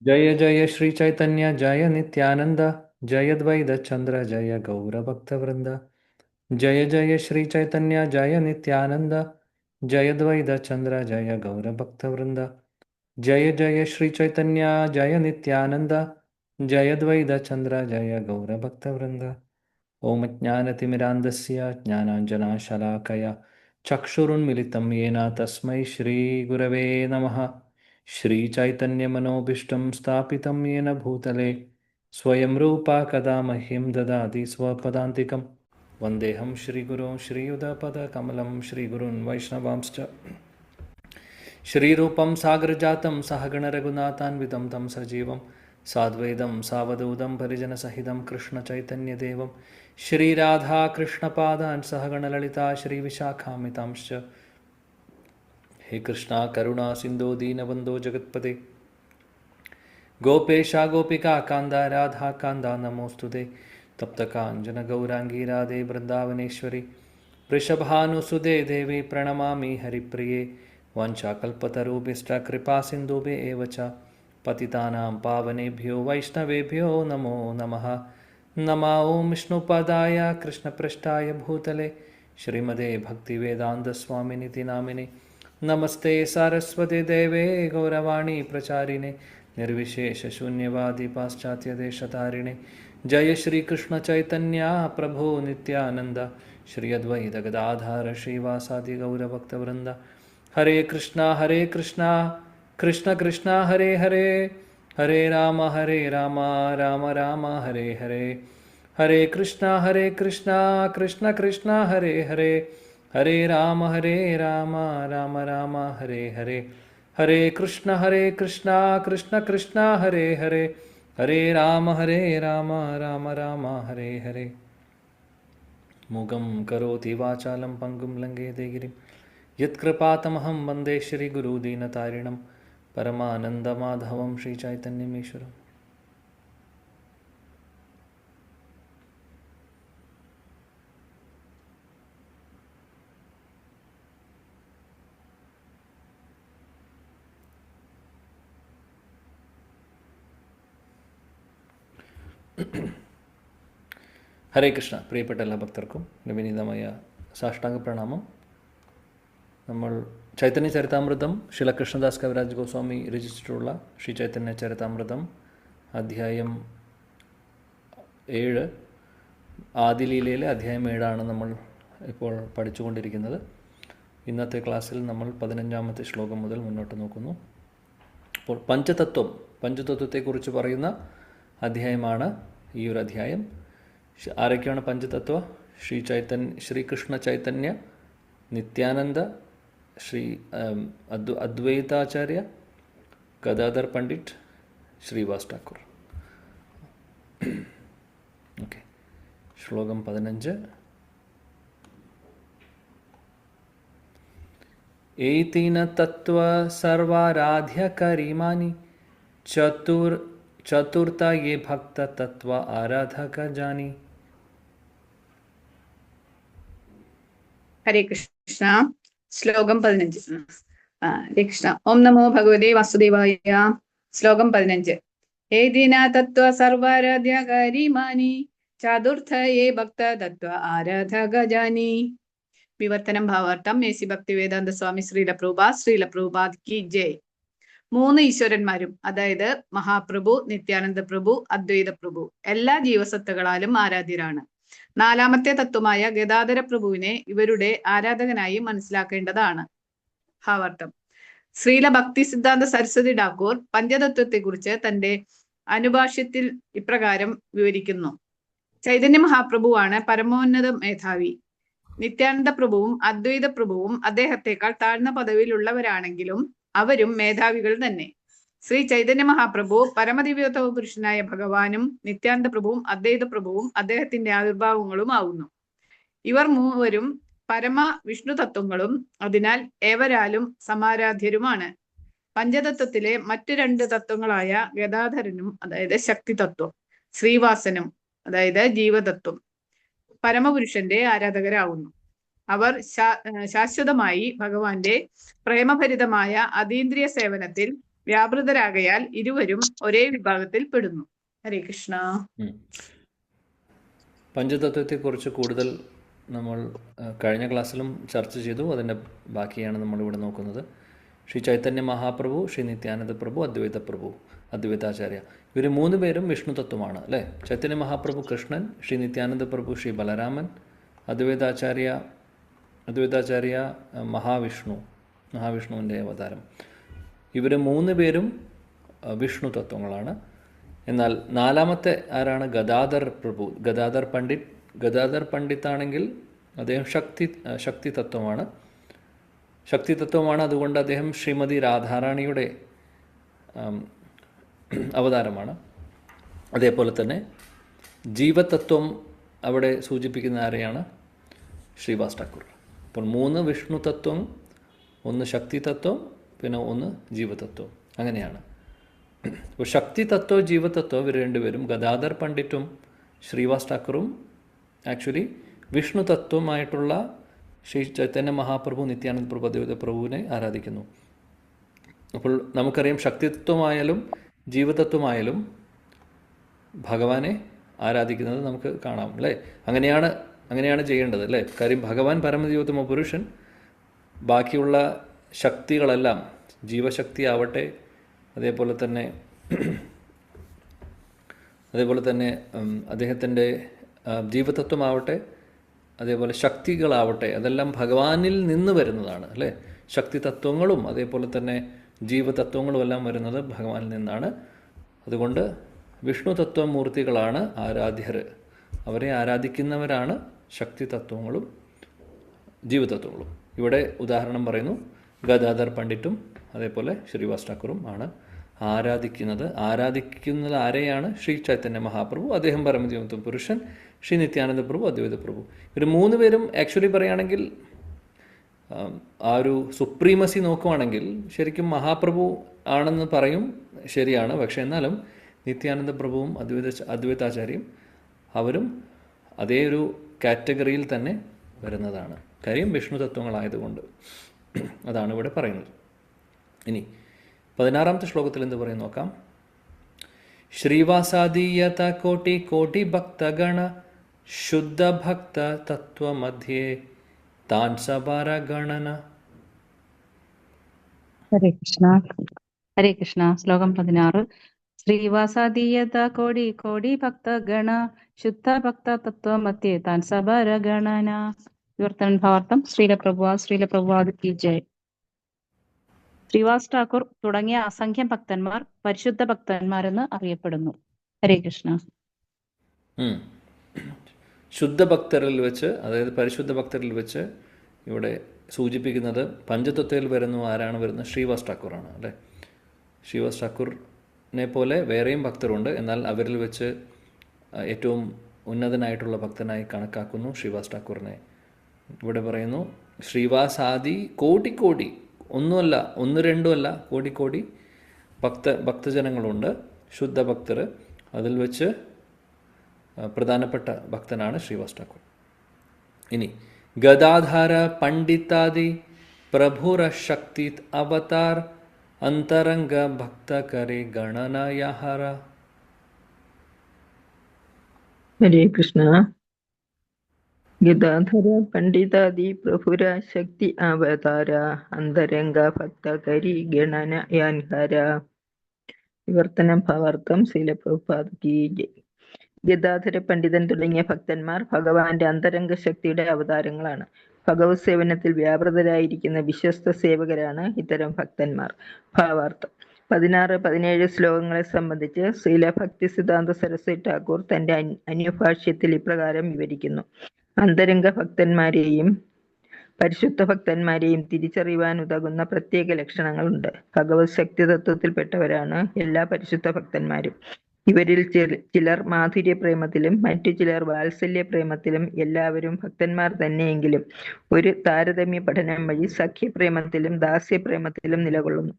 जय जय श्री चैतन्य जय नित्यानंद जय द्वैत चंद्र जय गौर भक्तवृंद। जय जय श्री चैतन्य जय नित्यानंद जय द्वैत चंद्र जय गौर भक्तवृंद। जय जय श्री चैतन्य जय नित्यानंद जय द्वैत चंद्र जय गौर भक्तवृंद। ओम ज्ञानतिमिरान्धस्य ज्ञानाञ्जनशलाकया चक्षुरुन्मिलितं येन तस्मै श्रीगुरवे नमः। श्रीचैतन्यमनोभीष्टं स्थापितं येन भूतले स्वयं रूपा कदा मह्यं ददाति स्वपदान्तिकं। वन्देऽहं श्रीगुरुं श्रीयुतपदकमलं श्रीगुरून् वैष्णवांश्च श्रीरूपं सागरजातं सहगणरघुनाथान्वितं तं सजीवं साद्वैतं सावधूतं परिजनसहितं कृष्णचैतन्यदेवं श्रीराधाकृष्णपादान् सहगणललिता श्रीविशाखामितांश्च। हे कृष्णा करुणा सिन्धो दीनबन्धो जगत्पते गोपेशा गोपिका कान्दा राधा कान्दा नमोऽस्तुते। तप्तकाञ्चन गौराङ्गी राधे वृन्दावनेश्वरी वृषभानुसुते देवी प्रणमामि हरिप्रिये। वाञ्छाकल्पतरुभ्यश्च कृपासिन्धुभ्यः एव च पतितानां पावनेभ्यो वैष्णवेभ्यो नमो नमः। नमः ॐ विष्णुपदाय कृष्णपृष्ठाय भूतले श्रीमते भक्तिवेदान्तस्वामिनिति नामिने। नमस्ते सारस्वती देवे गौरवाणी प्रचारिणे निर्विशेषशून्यवादी पाश्चात्यदेशतारिणे। जय श्री कृष्ण चैतन्य प्रभो नित्यानंद श्री अद्वैत गदाधर श्रीवासादि गौरभक्तवृंद। हरे कृष्णा कृष्ण कृष्णा हरे हरे हरे राम राम राम हरे हरे। हरे कृष्णा कृष्ण कृष्ण हरे हरे हरे राम राम राम हरे हरे। हरे कृष्णा कृष्ण कृष्ण हरे हरे हरे राम राम राम हरे हरे। मूगं करोति वाचालं पङ्गुं लङ्घयते गिरिं यत्कृपातमहं वन्दे श्रीगुरुदीनतारिणं परमानन्दमाधवं श्रीचैतन्यमीश्वरम्। ഹരേ കൃഷ്ണ. പ്രിയപ്പെട്ട എല്ലാ ഭക്തർക്കും വിനീതമായ സാഷ്ടാംഗ പ്രണാമം. നമ്മൾ ചൈതന്യ ചരിതാമൃതം ശ്രീല കൃഷ്ണദാസ് കവിരാജ് ഗോസ്വാമി രചിച്ചിട്ടുള്ള ശ്രീ ചൈതന്യ ചരിതാമൃതം അധ്യായം 7 ആദിലീലയിലെ അധ്യായം 7 നമ്മൾ ഇപ്പോൾ പഠിച്ചുകൊണ്ടിരിക്കുന്നത്. ഇന്നത്തെ ക്ലാസ്സിൽ നമ്മൾ 15ാമത്തെ ശ്ലോകം മുതൽ മുന്നോട്ട് നോക്കുന്നു. അപ്പോൾ പഞ്ചതത്വത്തെക്കുറിച്ച് പറയുന്ന അധ്യായമാണ് ഈ ഒരു അധ്യായം. ആരൊക്കെയാണ് പഞ്ചതത്വ? ശ്രീകൃഷ്ണ ചൈതന്യ, നിത്യാനന്ദ, അദ്വൈതാചാര്യ, ഗദാധർ പണ്ഡിറ്റ്, ശ്രീവാസ് ഠാക്കൂർ. ഓക്കെ, ശ്ലോകം 15. ഏതീന തത്വ സർവാരാധ്യ കരീമാനി ചതുർത്ഥ യേ ഭക്ത തത്വ ആരാധക ജാനി. ഹരേ കൃഷ്ണ. ശ്ലോകം 15. ഹരേ കൃഷ്ണ. ഓം നമോ ഭഗവതേ വാസുദേവായ. ശ്ലോകം 15. ഏതിന തത്വ സർവാരാധ്യ കരീമാനി ചതുർത്ഥയേ ഭക്ത തത്വ ആരാധക ജാനി. വിവർത്തനം ഭാവാർത്ഥം. മേസി ഭക്തി വേദാന്ത സ്വാമി ശ്രീല പ്രഭുപാദ് കി ജയ്. 3 ഈശ്വരന്മാരും, അതായത് മഹാപ്രഭു, നിത്യാനന്ദ പ്രഭു, അദ്വൈത പ്രഭു, എല്ലാ ജീവസത്തകളാലും ആരാധ്യരാണ്. 4ാമത്തെ തത്വമായ ഗദാധര പ്രഭുവിനെ ഇവരുടെ ആരാധകനായി മനസ്സിലാക്കേണ്ടതാണ്. ഭാവാർത്ഥം. ശ്രീല ഭക്തി സിദ്ധാന്ത സരസ്വതി ഠാക്കൂർ പഞ്ചതത്വത്തെക്കുറിച്ച് തന്റെ അനുഭാഷ്യത്തിൽ ഇപ്രകാരം വിവരിക്കുന്നു. ചൈതന്യ മഹാപ്രഭുവാണ് പരമോന്നത മേധാവി. നിത്യാനന്ദ പ്രഭുവും അദ്വൈത പ്രഭുവും അദ്ദേഹത്തെക്കാൾ താഴ്ന്ന പദവിയിലുള്ളവരാണെങ്കിലും അവരും മേധാവികൾ തന്നെ. ശ്രീ ചൈതന്യ മഹാപ്രഭു പരമദിവ്യോത്തമ പുരുഷനായ ഭഗവാനും നിത്യാനന്ദ പ്രഭുവും അദ്വൈത പ്രഭുവും അദ്ദേഹത്തിന്റെ ആവിർഭാവങ്ങളും ആവുന്നു. ഇവർ മൂവരും പരമ വിഷ്ണു തത്വങ്ങളും അതിനാൽ ഏവരാലും സമാരാധ്യരുമാണ്. പഞ്ചതത്വത്തിലെ മറ്റു 2 തത്വങ്ങളായ ഗദാധരനും, അതായത് ശക്തി തത്വം, ശ്രീവാസനും, അതായത് ജീവതത്വം, പരമപുരുഷന്റെ ആരാധകരാവുന്നു. അവർ ശാശ്വതമായി ഭഗവാന്റെ പ്രേമഭരിതമായ അതീന്ദ്രിയ സേവനത്തിൽ വ്യാപൃതരാകയാൽ ഇരുവരും ഒരേ വിഭാഗത്തിൽ പെടുന്നു. ഹരേ കൃഷ്ണ. പഞ്ചതത്വത്തെക്കുറിച്ച് കൂടുതൽ നമ്മൾ കഴിഞ്ഞ ക്ലാസ്സിലും ചർച്ച ചെയ്തു. അതിൻ്റെ ബാക്കിയാണ് നമ്മളിവിടെ നോക്കുന്നത്. ശ്രീ ചൈതന്യ മഹാപ്രഭു, ശ്രീ നിത്യാനന്ദ പ്രഭു, അദ്വൈത പ്രഭു, അദ്വൈതാചാര്യ, ഇവർ 3 പേരും വിഷ്ണു തത്വമാണ് അല്ലേ. ചൈതന്യ മഹാപ്രഭു കൃഷ്ണൻ, ശ്രീ നിത്യാനന്ദ പ്രഭു ശ്രീ ബലരാമൻ, അദ്വൈതാചാര്യ മഹാവിഷ്ണുവിൻ്റെ അവതാരം. ഇവർ 3 പേരും വിഷ്ണു തത്വങ്ങളാണ്. എന്നാൽ 4-മത്തെ ആരാണ്? ഗദാധർ പ്രഭു, ഗദാധർ പണ്ഡിത്താണെങ്കിൽ അദ്ദേഹം ശക്തി തത്വമാണ്. അതുകൊണ്ട് അദ്ദേഹം ശ്രീമതി രാധാറാണിയുടെ അവതാരമാണ്. അതേപോലെ തന്നെ ജീവതത്വം അവിടെ സൂചിപ്പിക്കുന്ന ആരെയാണ്? ശ്രീവാസ് ഠാക്കൂർ. അപ്പോൾ 3 വിഷ്ണു തത്വം, 1 ശക്തി തത്വം, പിന്നെ 1 ജീവതത്വം, അങ്ങനെയാണ്. അപ്പോൾ ശക്തി തത്വം, ജീവതത്വം ഇവർ രണ്ടുപേരും, ഗദാധർ പണ്ഡിറ്റും ശ്രീവാസ് ഠാക്കൂറും ആക്ച്വലി വിഷ്ണു തത്വമായിട്ടുള്ള ശ്രീ ചൈതന്യ മഹാപ്രഭു, നിത്യാനന്ദ പ്രഭു, അദ്വൈത പ്രഭുവിനെ ആരാധിക്കുന്നു. അപ്പോൾ നമുക്കറിയാം ശക്തിത്വമായാലും ജീവതത്വമായാലും ഭഗവാനെ ആരാധിക്കുന്നത് നമുക്ക് കാണാം അല്ലേ. അങ്ങനെയാണ് ചെയ്യേണ്ടത് അല്ലേ. കാര്യം ഭഗവാൻ പരമജീവോത്തമ പുരുഷൻ. ബാക്കിയുള്ള ശക്തികളെല്ലാം, ജീവശക്തി ആവട്ടെ, അതേപോലെ തന്നെ അദ്ദേഹത്തിൻ്റെ ജീവതത്വമാവട്ടെ, അതേപോലെ ശക്തികളാവട്ടെ, അതെല്ലാം ഭഗവാനിൽ നിന്ന് വരുന്നതാണ് അല്ലേ. ശക്തി തത്വങ്ങളും അതേപോലെ തന്നെ ജീവതത്വങ്ങളും എല്ലാം വരുന്നത് ഭഗവാനിൽ നിന്നാണ്. അതുകൊണ്ട് വിഷ്ണു തത്വമൂർത്തികളാണ് ആരാധ്യർ. അവരെ ആരാധിക്കുന്നവരാണ് ശക്തി തത്വങ്ങളും ജീവതത്വങ്ങളും. ഇവിടെ ഉദാഹരണം പറയുന്നു, ഗദാധർ പണ്ഡിറ്റും അതേപോലെ ശ്രീവാസ് ഠാക്കൂറും ആണ് ആരാധിക്കുന്നത് ആരെയാണ്? ശ്രീ ചൈതന്യ മഹാപ്രഭു, അദ്ദേഹം പരമജീവത്വ പുരുഷൻ, ശ്രീ നിത്യാനന്ദ പ്രഭു, അദ്വൈത പ്രഭു. ഇവർ 3 പേരും ആക്ച്വലി പറയുകയാണെങ്കിൽ ആ ഒരു സുപ്രീമസി നോക്കുവാണെങ്കിൽ ശരിക്കും മഹാപ്രഭു ആണെന്ന് പറയും, ശരിയാണ്. പക്ഷേ എന്നാലും നിത്യാനന്ദ പ്രഭുവും അദ്വൈതാചാര്യയും അവരും അതേ ഒരു കാറ്റഗറിയിൽ തന്നെ വരുന്നതാണ്. കാര്യം വിഷ്ണു തത്വങ്ങളായതുകൊണ്ട്. അതാണ് ഇവിടെ പറയുന്നത്. ഇനി 16-ാമത്തെ ശ്ലോകത്തിൽ എന്ത് പറയും നോക്കാം. ശ്രീവാസാദീയത കോട്ടി കോട്ടി ഭക്തഗണ ശുദ്ധ ഭക്ത തത്വമധ്യേ താൻ സബാര ഗണന. ഹരേ കൃഷ്ണ. ശ്ലോകം 16. ശ്രീവാസാദീയത കോടി കോടി ഭക്തഗണ ശുദ്ധ ഭക്ത തത്വമധ്യേ താൻ സബാര ഗണന. വിവർത്തനം ഭാവാർത്ഥം. ശ്രീല പ്രഭുവാദ് കി ജയ്. ശ്രീവാസ് ഠാക്കൂർ തുടങ്ങിയ അസംഖ്യം ഭക്തന്മാർ പരിശുദ്ധ ഭക്തന്മാരെന്ന് അറിയപ്പെടുന്നു. ഹരേ കൃഷ്ണ. ശുദ്ധ ഭക്തരിൽ വെച്ച്, അതായത് പരിശുദ്ധ ഭക്തരിൽ വെച്ച് ഇവിടെ സൂചിപ്പിക്കുന്നത് പഞ്ചതത്വത്തിൽ ആരാണ് വരുന്നത്? ശ്രീവാസ് ഠാക്കൂറാണ് അല്ലേ. ശ്രീവാസ് ഠാക്കൂറിനെ പോലെ വേറെയും ഭക്തരുണ്ട്. എന്നാൽ അവരിൽ വെച്ച് ഏറ്റവും ഉന്നതനായിട്ടുള്ള ഭക്തനായി കണക്കാക്കുന്നു ശ്രീവാസ് ഠാക്കൂറിനെ. ഇവിടെ പറയുന്നു ശ്രീവാസാദി കോടി കോടി, ഒന്നുമല്ല, 1-2 അല്ല, കോടി കോടി ഭക്തജനങ്ങളുണ്ട്, ശുദ്ധ ഭക്തർ. അതിൽ വെച്ച് പ്രധാനപ്പെട്ട ഭക്തനാണ് ശ്രീവാസ് ഠാക്കൂർ. ഇനി ഗദാധാര പണ്ഡിതാദി പ്രഭുര ശക്തി അവതാർ അന്തരംഗ ഭക്ത കരെ ഗണനയഹര. ഹരേ കൃഷ്ണ. ഗദാധര പണ്ഡിതാദി പ്രഭുര ശക്തി അവതാര അന്തരംഗ ഭക്ത കരി ഗണനയഹര. വിവർത്തനം ഭാവാർത്ഥം. ശ്രീല പ്രഭുപാദ് കി ജയ്. ഗദാധര പണ്ഡിതൻ തുടങ്ങിയ ഭക്തന്മാർ ഭഗവാന്റെ അന്തരംഗ ശക്തിയുടെ അവതാരങ്ങളാണ്. ഭഗവത് സേവനത്തിൽ വ്യാപൃതരായിരിക്കുന്ന വിശ്വസ്ത സേവകരാണ് ഇത്തരം ഭക്തന്മാർ. ഭാവാർത്ഥം. 16-17 ശ്ലോകങ്ങളെ സംബന്ധിച്ച് ശ്രീല ഭക്തി സിദ്ധാന്ത സരസ്വതി ഠാക്കൂർ തന്റെ അന്യഭാഷ്യത്തിൽ ഇപ്രകാരം വിവരിക്കുന്നു. അന്തരംഗ ഭക്തന്മാരെയും പരിശുദ്ധ ഭക്തന്മാരെയും തിരിച്ചറിയുവാൻ ഉതകുന്ന പ്രത്യേക ലക്ഷണങ്ങളുണ്ട്. ഭഗവത് ശക്തി തത്വത്തിൽപ്പെട്ടവരാണ് എല്ലാ പരിശുദ്ധ ഭക്തന്മാരും. ഇവരിൽ ചിലർ മാധുര്യ പ്രേമത്തിലും മറ്റു ചിലർ വാത്സല്യ പ്രേമത്തിലും, എല്ലാവരും ഭക്തന്മാർ തന്നെയെങ്കിലും ഒരു താരതമ്യ പഠനം വഴി സഖ്യപ്രേമത്തിലും ദാസ്യപ്രേമത്തിലും നിലകൊള്ളുന്നു.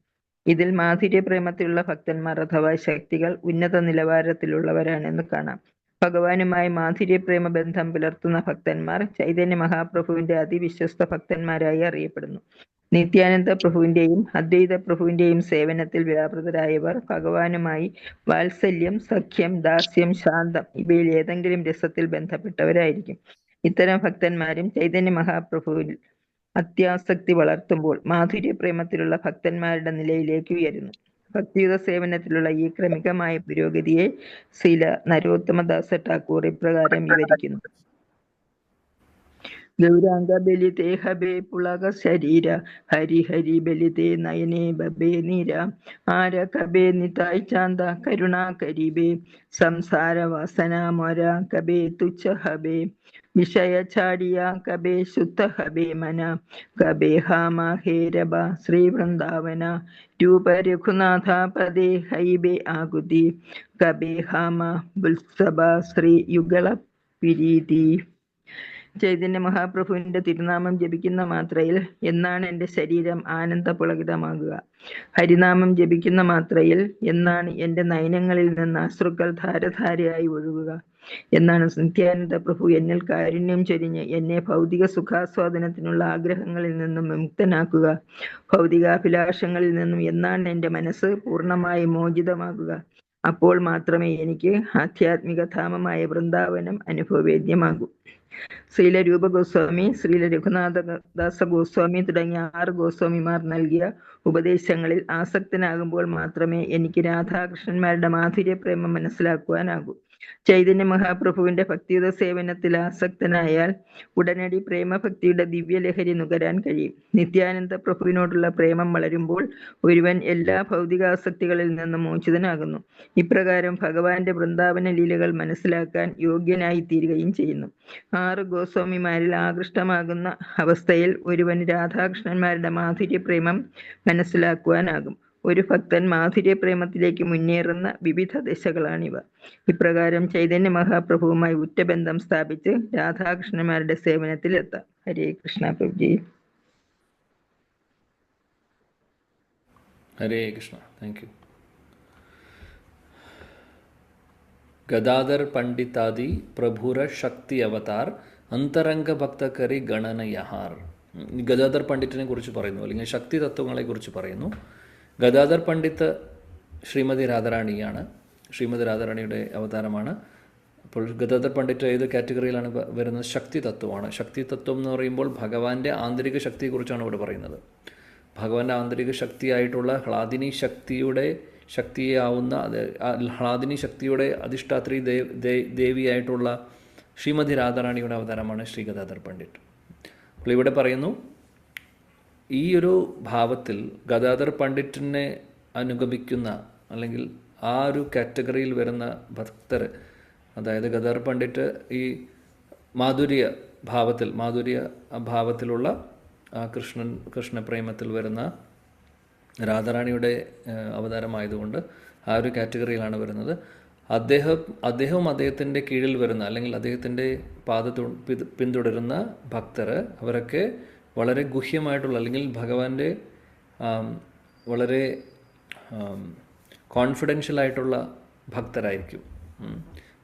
ഇതിൽ മാധുര്യ പ്രേമത്തിലുള്ള ഭക്തന്മാർ അഥവാ ശക്തികൾ ഉന്നത നിലവാരത്തിലുള്ളവരാണെന്ന് കാണാം. ഭഗവാനുമായി മാധുര്യ പ്രേമ ബന്ധം പുലർത്തുന്ന ഭക്തന്മാർ ചൈതന്യ മഹാപ്രഭുവിന്റെ അതിവിശ്വസ്ത ഭക്തന്മാരായി അറിയപ്പെടുന്നു. നിത്യാനന്ദ പ്രഭുവിന്റെയും അദ്വൈത പ്രഭുവിന്റെയും സേവനത്തിൽ വ്യാപൃതരായവർ ഭഗവാനുമായി വാത്സല്യം, സഖ്യം, ദാസ്യം, ശാന്തം ഇവയിൽ ഏതെങ്കിലും രസത്തിൽ ബന്ധപ്പെട്ടവരായിരിക്കും. ഇത്തരം ഭക്തന്മാരും ചൈതന്യ മഹാപ്രഭുവിൽ അത്യാസക്തി വളർത്തുമ്പോൾ മാധുര്യ പ്രേമത്തിലുള്ള ഭക്തന്മാരുടെ നിലയിലേക്ക് ഉയരുന്നു. ഭക്തിയുത സേവനത്തിലുള്ള ഈ ക്രമികമായ പുരോഗതിയെ ശ്രീല നരോത്തമദാസ ഠാക്കൂർ ഇപ്രകാരം വിവരിക്കുന്നു. ഗൗരാംഗ ബലിതേ ഹബേ പുളക ശരീര ഹരി ഹരി ബലിതേ നയനേ ബബേ നീര ആര കബേ നിതായ് ചാന്ത കരുണാ കരീബേ സംസാര വാസന മൊര കബേ തുച്ഛ ഹബേ വിഷയ ചാടിയ കബേ ശുദ്ധ ഹബേ മന കബേ ഹാമ ഹേരബ ശ്രീ വൃന്ദാവന രൂപ രഘുനാഥ പദേ ഹൈബേ ആകുതി കബേ ഹാമ ബുത്സഭ ശ്രീ യുഗള പിരീതി. ചൈതന്യ മഹാപ്രഭുവിന്റെ തിരുനാമം ജപിക്കുന്ന മാത്രയിൽ എന്നാണ് എൻ്റെ ശരീരം ആനന്ദപുളകിതമാകുക? ഹരിനാമം ജപിക്കുന്ന മാത്രയിൽ എന്നാണ് എൻ്റെ നയനങ്ങളിൽ നിന്ന് അശ്രുക്കൾ ധാരധാരയായി ഒഴുകുക? എന്നാണ് നിത്യാനന്ദ പ്രഭു എന്നിൽ കാരുണ്യം ചൊരിഞ്ഞ് എന്നെ ഭൗതിക സുഖാസ്വാദനത്തിനുള്ള ആഗ്രഹങ്ങളിൽ നിന്നും വിമുക്തനാക്കുക? ഭൗതികാഭിലാഷങ്ങളിൽ നിന്നും എന്നാണ് എൻ്റെ മനസ്സ് പൂർണ്ണമായി മോചിതമാകുക? അപ്പോൾ മാത്രമേ എനിക്ക് ആധ്യാത്മിക ധാമമായ വൃന്ദാവനം അനുഭവവേദ്യമാകൂ. ശ്രീല രൂപ ഗോസ്വാമി, ശ്രീല രഘുനാഥദാസ ഗോസ്വാമി തുടങ്ങിയ 6 ഗോസ്വാമിമാർ നൽകിയ ഉപദേശങ്ങളിൽ ആസക്തനാകുമ്പോൾ മാത്രമേ എനിക്ക് രാധാകൃഷ്ണന്മാരുടെ മാധുര്യ പ്രേമം മനസ്സിലാക്കുവാനാകൂ. ചൈതന്യ മഹാപ്രഭുവിന്റെ ഭക്തിയുത സേവനത്തിൽ ആസക്തനായാൽ ഉടനടി പ്രേമഭക്തിയുടെ ദിവ്യലഹരി നുകരാൻ കഴിയും. നിത്യാനന്ദ പ്രഭുവിനോടുള്ള പ്രേമം വളരുമ്പോൾ ഒരുവൻ എല്ലാ ഭൗതികാസക്തികളിൽ നിന്നും മോചിതനാകുന്നു. ഇപ്രകാരം ഭഗവാന്റെ വൃന്ദാവന ലീലകൾ മനസ്സിലാക്കാൻ യോഗ്യനായി തീരുകയും ചെയ്യുന്നു. 6 ഗോസ്വാമിമാരിൽ ആകൃഷ്ടമാകുന്ന അവസ്ഥയിൽ ഒരുവന് രാധാകൃഷ്ണന്മാരുടെ മാധുര്യ പ്രേമം മനസ്സിലാക്കുവാനാകും. ഒരു ഭക്തൻ മാധുര്യ പ്രേമത്തിലേക്ക് മുന്നേറുന്ന വിവിധ ദിശകളാണിവ. ഇപ്രകാരം ചൈതന്യ മഹാപ്രഭുവുമായി ഉറ്റബന്ധം സ്ഥാപിച്ച് രാധാകൃഷ്ണന്മാരുടെ സേവനത്തിൽ എത്താം. ഹരേ കൃഷ്ണ പ്രഭുജി. ഹരേ കൃഷ്ണ. Thank you. ഗദാധർ പണ്ഡിതാദി പ്രഭുര ശക്തി അവതാർ അന്തരംഗ ഭക്തകരി ഗണനയഹാർ. ഗദാധർ പണ്ഡിറ്റിനെ കുറിച്ച് പറയുന്നു, അല്ലെങ്കിൽ ശക്തി തത്വങ്ങളെ കുറിച്ച് പറയുന്നു. ഗദാധർ പണ്ഡിത്ത് ശ്രീമതി രാധാറാണിയാണ്, ശ്രീമതി രാധാറാണിയുടെ അവതാരമാണ്. അപ്പോൾ ഗദാധർ പണ്ഡിറ്റ് ഏത് കാറ്റഗറിയിലാണ് വരുന്നത്? ശക്തി തത്വമാണ്. ശക്തി തത്വം എന്ന് പറയുമ്പോൾ ഭഗവാന്റെ ആന്തരിക ശക്തിയെക്കുറിച്ചാണ് ഇവിടെ പറയുന്നത്. ഭഗവാന്റെ ആന്തരിക ശക്തിയായിട്ടുള്ള ഹ്ലാദിനി ശക്തിയാവുന്ന ഹ്ലാദിനി ശക്തിയുടെ അധിഷ്ഠാത്രി ദേവിയായിട്ടുള്ള ശ്രീമതി രാധാറാണിയുടെ അവതാരമാണ് ശ്രീ ഗദാധർ പണ്ഡിറ്റ്. അപ്പോൾ ഇവിടെ പറയുന്നു, ഈ ഒരു ഭാവത്തിൽ ഗദാധർ പണ്ഡിറ്റിനെ അനുഗമിക്കുന്ന അല്ലെങ്കിൽ ആ ഒരു കാറ്റഗറിയിൽ വരുന്ന ഭക്തർ, അതായത് ഗദാധർ പണ്ഡിറ്റ് ഈ മാധുര്യ ഭാവത്തിലുള്ള കൃഷ്ണപ്രേമത്തിൽ വരുന്ന രാധാറാണിയുടെ അവതാരമായതുകൊണ്ട് ആ ഒരു കാറ്റഗറിയിലാണ് വരുന്നത്. അദ്ദേഹവും അദ്ദേഹത്തിൻ്റെ കീഴിൽ വരുന്ന അല്ലെങ്കിൽ അദ്ദേഹത്തിൻ്റെ പിന്തുടരുന്ന ഭക്തർ, അവരൊക്കെ വളരെ ഗുഹ്യമായിട്ടുള്ള അല്ലെങ്കിൽ ഭഗവാന്റെ വളരെ കോൺഫിഡൻഷ്യലായിട്ടുള്ള ഭക്തരായിരിക്കും.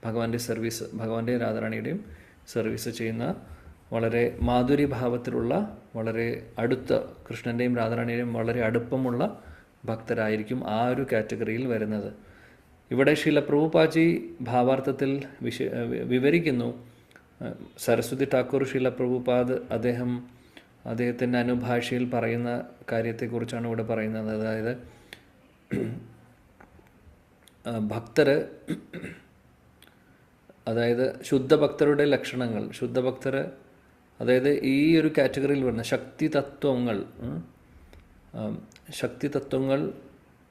ഭഗവാന്റെ രാധാറാണിയുടെയും സർവീസ് ചെയ്യുന്ന വളരെ മാധുര്യഭാവത്തിലുള്ള വളരെ അടുത്ത കൃഷ്ണൻ്റെയും രാധാറാണിയുടെയും വളരെ അടുപ്പമുള്ള ഭക്തരായിരിക്കും ആ ഒരു കാറ്റഗറിയിൽ വരുന്നത്. ഇവിടെ ശ്രീല പ്രഭുപാദി ഭാവാർത്ഥത്തിൽ വിവരിക്കുന്നു. സരസ്വതി ഠാക്കൂർ ശ്രീല പ്രഭുപാദ് അദ്ദേഹത്തിൻ്റെ അനുഭാഷയിൽ പറയുന്ന കാര്യത്തെക്കുറിച്ചാണ് ഇവിടെ പറയുന്നത്. അതായത് ശുദ്ധഭക്തരുടെ ലക്ഷണങ്ങൾ, അതായത് ഈ ഒരു കാറ്റഗറിയിൽ വരുന്ന ശക്തി തത്വങ്ങൾ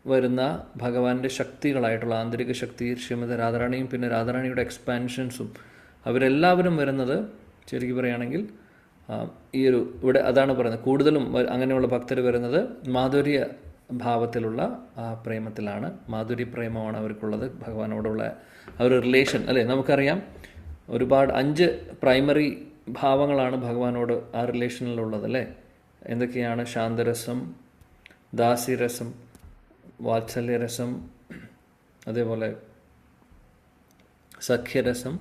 വരുന്ന ഭഗവാന്റെ ശക്തികളായിട്ടുള്ള ആന്തരിക ശക്തി ശ്രീമതി രാധാറാണിയും പിന്നെ രാധാറാണിയുടെ എക്സ്പാൻഷൻസും അവരെല്ലാവരും വരുന്നത് ശരിക്കും പറയുകയാണെങ്കിൽ ഇവിടെ അതാണ് പറയുന്നത്. കൂടുതലും അങ്ങനെയുള്ള ഭക്തർ വരുന്നത് മാധുര്യ ഭാവത്തിലുള്ള ആ പ്രേമത്തിലാണ്. മാധുര്യ പ്രേമമാണ് അവർക്കുള്ളത് ഭഗവാനോടുള്ള ആ ഒരു റിലേഷൻ. അല്ലേ, നമുക്കറിയാം ഒരുപാട് 5 പ്രൈമറി ഭാവങ്ങളാണ് ഭഗവാനോട് ആ റിലേഷനിലുള്ളത്. അല്ലേ, എന്തൊക്കെയാണ്? ശാന്തരസം, ദാസ്യരസം, വാത്സല്യരസം, അതേപോലെ സഖ്യരസം,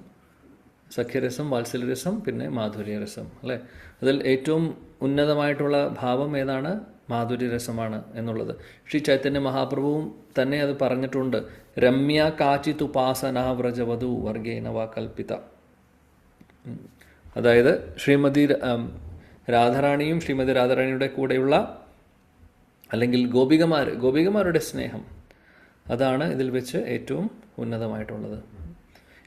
സഖ്യരസം, വാത്സല്യരസം, പിന്നെ മാധുര്യരസം അല്ലേ. അതിൽ ഏറ്റവും ഉന്നതമായിട്ടുള്ള ഭാവം ഏതാണ്? മാധുര്യരസമാണ് എന്നുള്ളത് ശ്രീ ചൈതന്യ മഹാപ്രഭുവും തന്നെ അത് പറഞ്ഞിട്ടുണ്ട്. രമ്യ കാചിത് ഉപാസന വ്രജവധു വർഗേന വാ കൽപ്പിത. അതായത് ശ്രീമതി രാധാറാണിയും ശ്രീമതി രാധാറാണിയുടെ കൂടെയുള്ള അല്ലെങ്കിൽ ഗോപികമാരുടെ സ്നേഹം, അതാണ് ഇതിൽ വെച്ച് ഏറ്റവും ഉന്നതമായിട്ടുള്ളത്.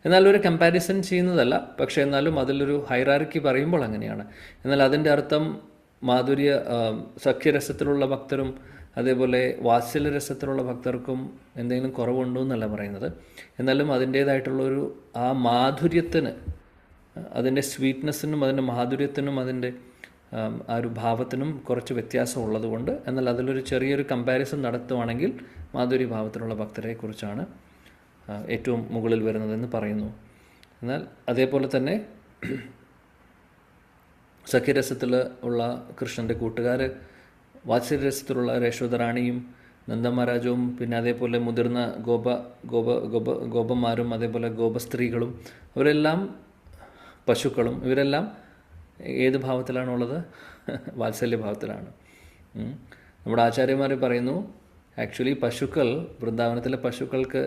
എന്നാൽ ഒരു കമ്പാരിസൺ ചെയ്യുന്നതല്ല, പക്ഷേ എന്നാലും അതിലൊരു ഹൈറാർക്കി പറയുമ്പോൾ അങ്ങനെയാണ്. എന്നാൽ അതിൻ്റെ അർത്ഥം മാധുര്യ സഖ്യരസത്തിലുള്ള ഭക്തരും അതേപോലെ വാത്സല്യരസത്തിലുള്ള ഭക്തർക്കും എന്തെങ്കിലും കുറവുണ്ടോ എന്നല്ല പറയുന്നത്. എന്നാലും അതിൻ്റേതായിട്ടുള്ളൊരു ആ മാധുര്യത്തിന്, അതിൻ്റെ സ്വീറ്റ്നെസ്സിനും അതിൻ്റെ മാധുര്യത്തിനും അതിൻ്റെ ആ ഒരു ഭാവത്തിനും കുറച്ച് വ്യത്യാസം ഉള്ളതുകൊണ്ട്, എന്നാൽ അതിലൊരു ചെറിയൊരു കമ്പാരിസൺ നടത്തുവാണെങ്കിൽ മാധുര്യഭാവത്തിലുള്ള ഭക്തരെക്കുറിച്ചാണ് ഏറ്റവും മുകളിൽ വരുന്നതെന്ന് പറയുന്നു. എന്നാൽ അതേപോലെ തന്നെ സഖ്യരസത്തിൽ ഉള്ള കൃഷ്ണൻ്റെ കൂട്ടുകാർ, വാത്സല്യരസത്തിലുള്ള യശോദറാണിയും നന്ദമഹാരാജവും, പിന്നെ അതേപോലെ മുതിർന്ന ഗോപന്മാരും അതേപോലെ ഗോപസ്ത്രീകളും, അവരെല്ലാം പശുക്കളും, ഇവരെല്ലാം ഏത് ഭാവത്തിലാണുള്ളത്? വാത്സല്യഭാവത്തിലാണ്. നമ്മുടെ ആചാര്യന്മാർ പറയുന്നു, ആക്ച്വലി പശുക്കൾ, വൃന്ദാവനത്തിലെ പശുക്കൾക്ക്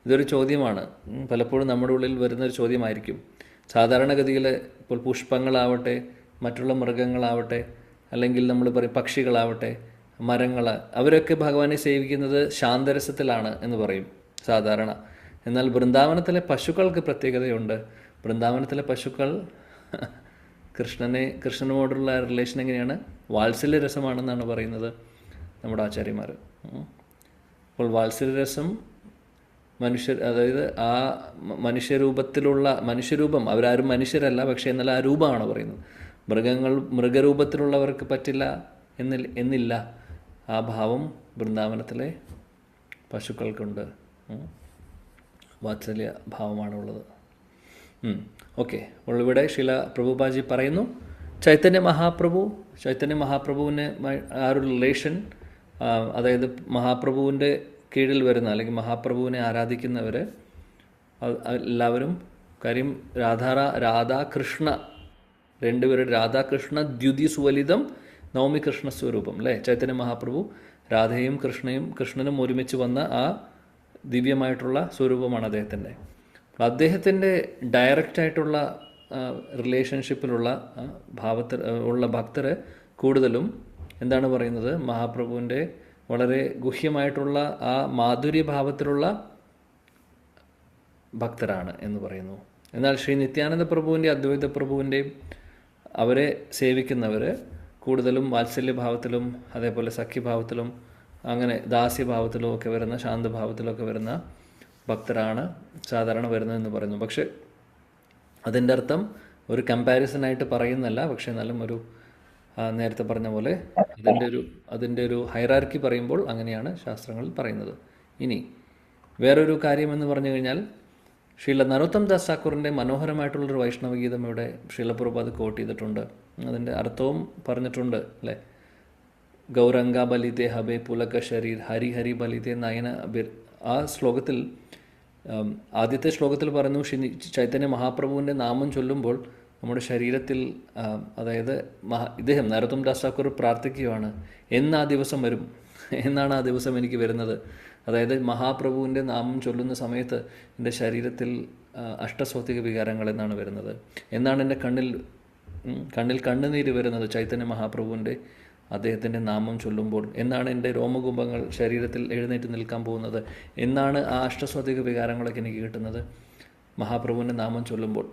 ഇതൊരു ചോദ്യമാണ്, പലപ്പോഴും നമ്മുടെ ഉള്ളിൽ വരുന്നൊരു ചോദ്യമായിരിക്കും. സാധാരണഗതിയിൽ ഇപ്പോൾ പുഷ്പങ്ങളാവട്ടെ, മറ്റുള്ള മൃഗങ്ങളാവട്ടെ, അല്ലെങ്കിൽ നമ്മൾ പറയും പക്ഷികളാവട്ടെ, മരങ്ങൾ, അവരൊക്കെ ഭഗവാനെ സേവിക്കുന്നത് ശാന്തരസത്തിലാണ് എന്ന് പറയും സാധാരണ. എന്നാൽ വൃന്ദാവനത്തിലെ പശുക്കൾക്ക് പ്രത്യേകതയുണ്ട്. വൃന്ദാവനത്തിലെ പശുക്കൾ കൃഷ്ണനോടുള്ള റിലേഷൻ എങ്ങനെയാണ്? വാത്സല്യരസമാണെന്നാണ് പറയുന്നത് നമ്മുടെ ആചാര്യന്മാർ. അപ്പോൾ വാത്സല്യരസം അതായത് ആ മനുഷ്യരൂപം, അവരാരും മനുഷ്യരല്ല, പക്ഷേ എന്നാൽ ആ രൂപമാണ് പറയുന്നത്. മൃഗരൂപത്തിലുള്ളവർക്ക് പറ്റില്ല എന്നില്ല. ആ ഭാവം വൃന്ദാവനത്തിലെ പശുക്കൾക്കുണ്ട്. വാത്സല്യ ഭാവമാണുള്ളത്. ഓക്കെ. അപ്പോൾ ഇവിടെ ശില പ്രഭുപാജി പറയുന്നു, ചൈതന്യ മഹാപ്രഭുവിന് ആ ഒരു റിലേഷൻ, അതായത് മഹാപ്രഭുവിൻ്റെ കീഴിൽ വരുന്ന അല്ലെങ്കിൽ മഹാപ്രഭുവിനെ ആരാധിക്കുന്നവർ എല്ലാവരും, കാര്യം രാധാകൃഷ്ണ രണ്ടുപേരുടെ രാധാകൃഷ്ണ ദ്യുതി സുവലിതം നവമി കൃഷ്ണ സ്വരൂപം അല്ലേ. ചൈതന്യ മഹാപ്രഭു രാധയും കൃഷ്ണനും ഒരുമിച്ച് വന്ന ആ ദിവ്യമായിട്ടുള്ള സ്വരൂപമാണ് അദ്ദേഹത്തിൻ്റെ. അദ്ദേഹത്തിൻ്റെ ഡയറക്റ്റായിട്ടുള്ള റിലേഷൻഷിപ്പിലുള്ള ഉള്ള ഭക്തർ കൂടുതലും എന്താണ് പറയുന്നത്? മഹാപ്രഭുവിൻ്റെ വളരെ ഗുഹ്യമായിട്ടുള്ള ആ മാധുര്യഭാവത്തിലുള്ള ഭക്തരാണ് എന്ന് പറയുന്നു. എന്നാൽ ശ്രീ നിത്യാനന്ദ പ്രഭുവിൻ്റെ, അദ്വൈത പ്രഭുവിൻ്റെയും അവരെ സേവിക്കുന്നവർ കൂടുതലും വാത്സല്യഭാവത്തിലും അതേപോലെ സഖ്യഭാവത്തിലും അങ്ങനെ ദാസ്യഭാവത്തിലും ഒക്കെ വരുന്ന, ശാന്തഭാവത്തിലൊക്കെ വരുന്ന ഭക്തരാണ് സാധാരണ വരുന്നതെന്ന് പറയുന്നു. പക്ഷെ അതിൻ്റെ അർത്ഥം ഒരു കമ്പാരിസണായിട്ട് പറയുന്നല്ല, പക്ഷെ എന്നാലും ഒരു നേരത്തെ പറഞ്ഞ പോലെ അതിൻ്റെ ഒരു ഹൈറാർക്കി പറയുമ്പോൾ അങ്ങനെയാണ് ശാസ്ത്രങ്ങളിൽ പറയുന്നത്. ഇനി വേറൊരു കാര്യമെന്ന് പറഞ്ഞു കഴിഞ്ഞാൽ, ശ്രീല നരോത്തം ദാസ് ഠാക്കൂറിൻ്റെ മനോഹരമായിട്ടുള്ളൊരു വൈഷ്ണവഗീതം ഇവിടെ ശ്രീലപ്രഭുപാദ് കോട്ട് ചെയ്തിട്ടുണ്ട്. അതിൻ്റെ അർത്ഥവും പറഞ്ഞിട്ടുണ്ട് അല്ലേ. ഗൗരംഗ ബലിതേ ഹബേ പുലക ശരീർ ഹരി ഹരി ബലിതേ നയന ബിർ. ആ ശ്ലോകത്തിൽ ആദ്യത്തെ ശ്ലോകത്തിൽ പറഞ്ഞു, ശ്രീ ചൈതന്യ മഹാപ്രഭുവിൻ്റെ നാമം ചൊല്ലുമ്പോൾ നമ്മുടെ ശരീരത്തിൽ, അതായത് ഇദ്ദേഹം നരോത്തം ദാസ് ഠാക്കൂർ പ്രാർത്ഥിക്കുകയാണ്, എന്നാ ദിവസം വരും, എന്നാണ് ആ ദിവസം എനിക്ക് വരുന്നത്. അതായത് മഹാപ്രഭുവിൻ്റെ നാമം ചൊല്ലുന്ന സമയത്ത് എൻ്റെ ശരീരത്തിൽ അഷ്ടസ്വത്തിക വികാരങ്ങൾ എന്നാണ് വരുന്നത്, എന്നാണ് എൻ്റെ കണ്ണിൽ കണ്ണുനീര് വരുന്നത് ചൈതന്യ മഹാപ്രഭുവിൻ്റെ അദ്ദേഹത്തിൻ്റെ നാമം ചൊല്ലുമ്പോൾ, എന്നാണ് എൻ്റെ രോമകുംഭങ്ങൾ ശരീരത്തിൽ എഴുന്നേറ്റ് നിൽക്കാൻ പോകുന്നത്, എന്നാണ് ആ അഷ്ടസ്വത്തിക വികാരങ്ങളൊക്കെ എനിക്ക് കിട്ടുന്നത് മഹാപ്രഭുവിൻ്റെ നാമം ചൊല്ലുമ്പോൾ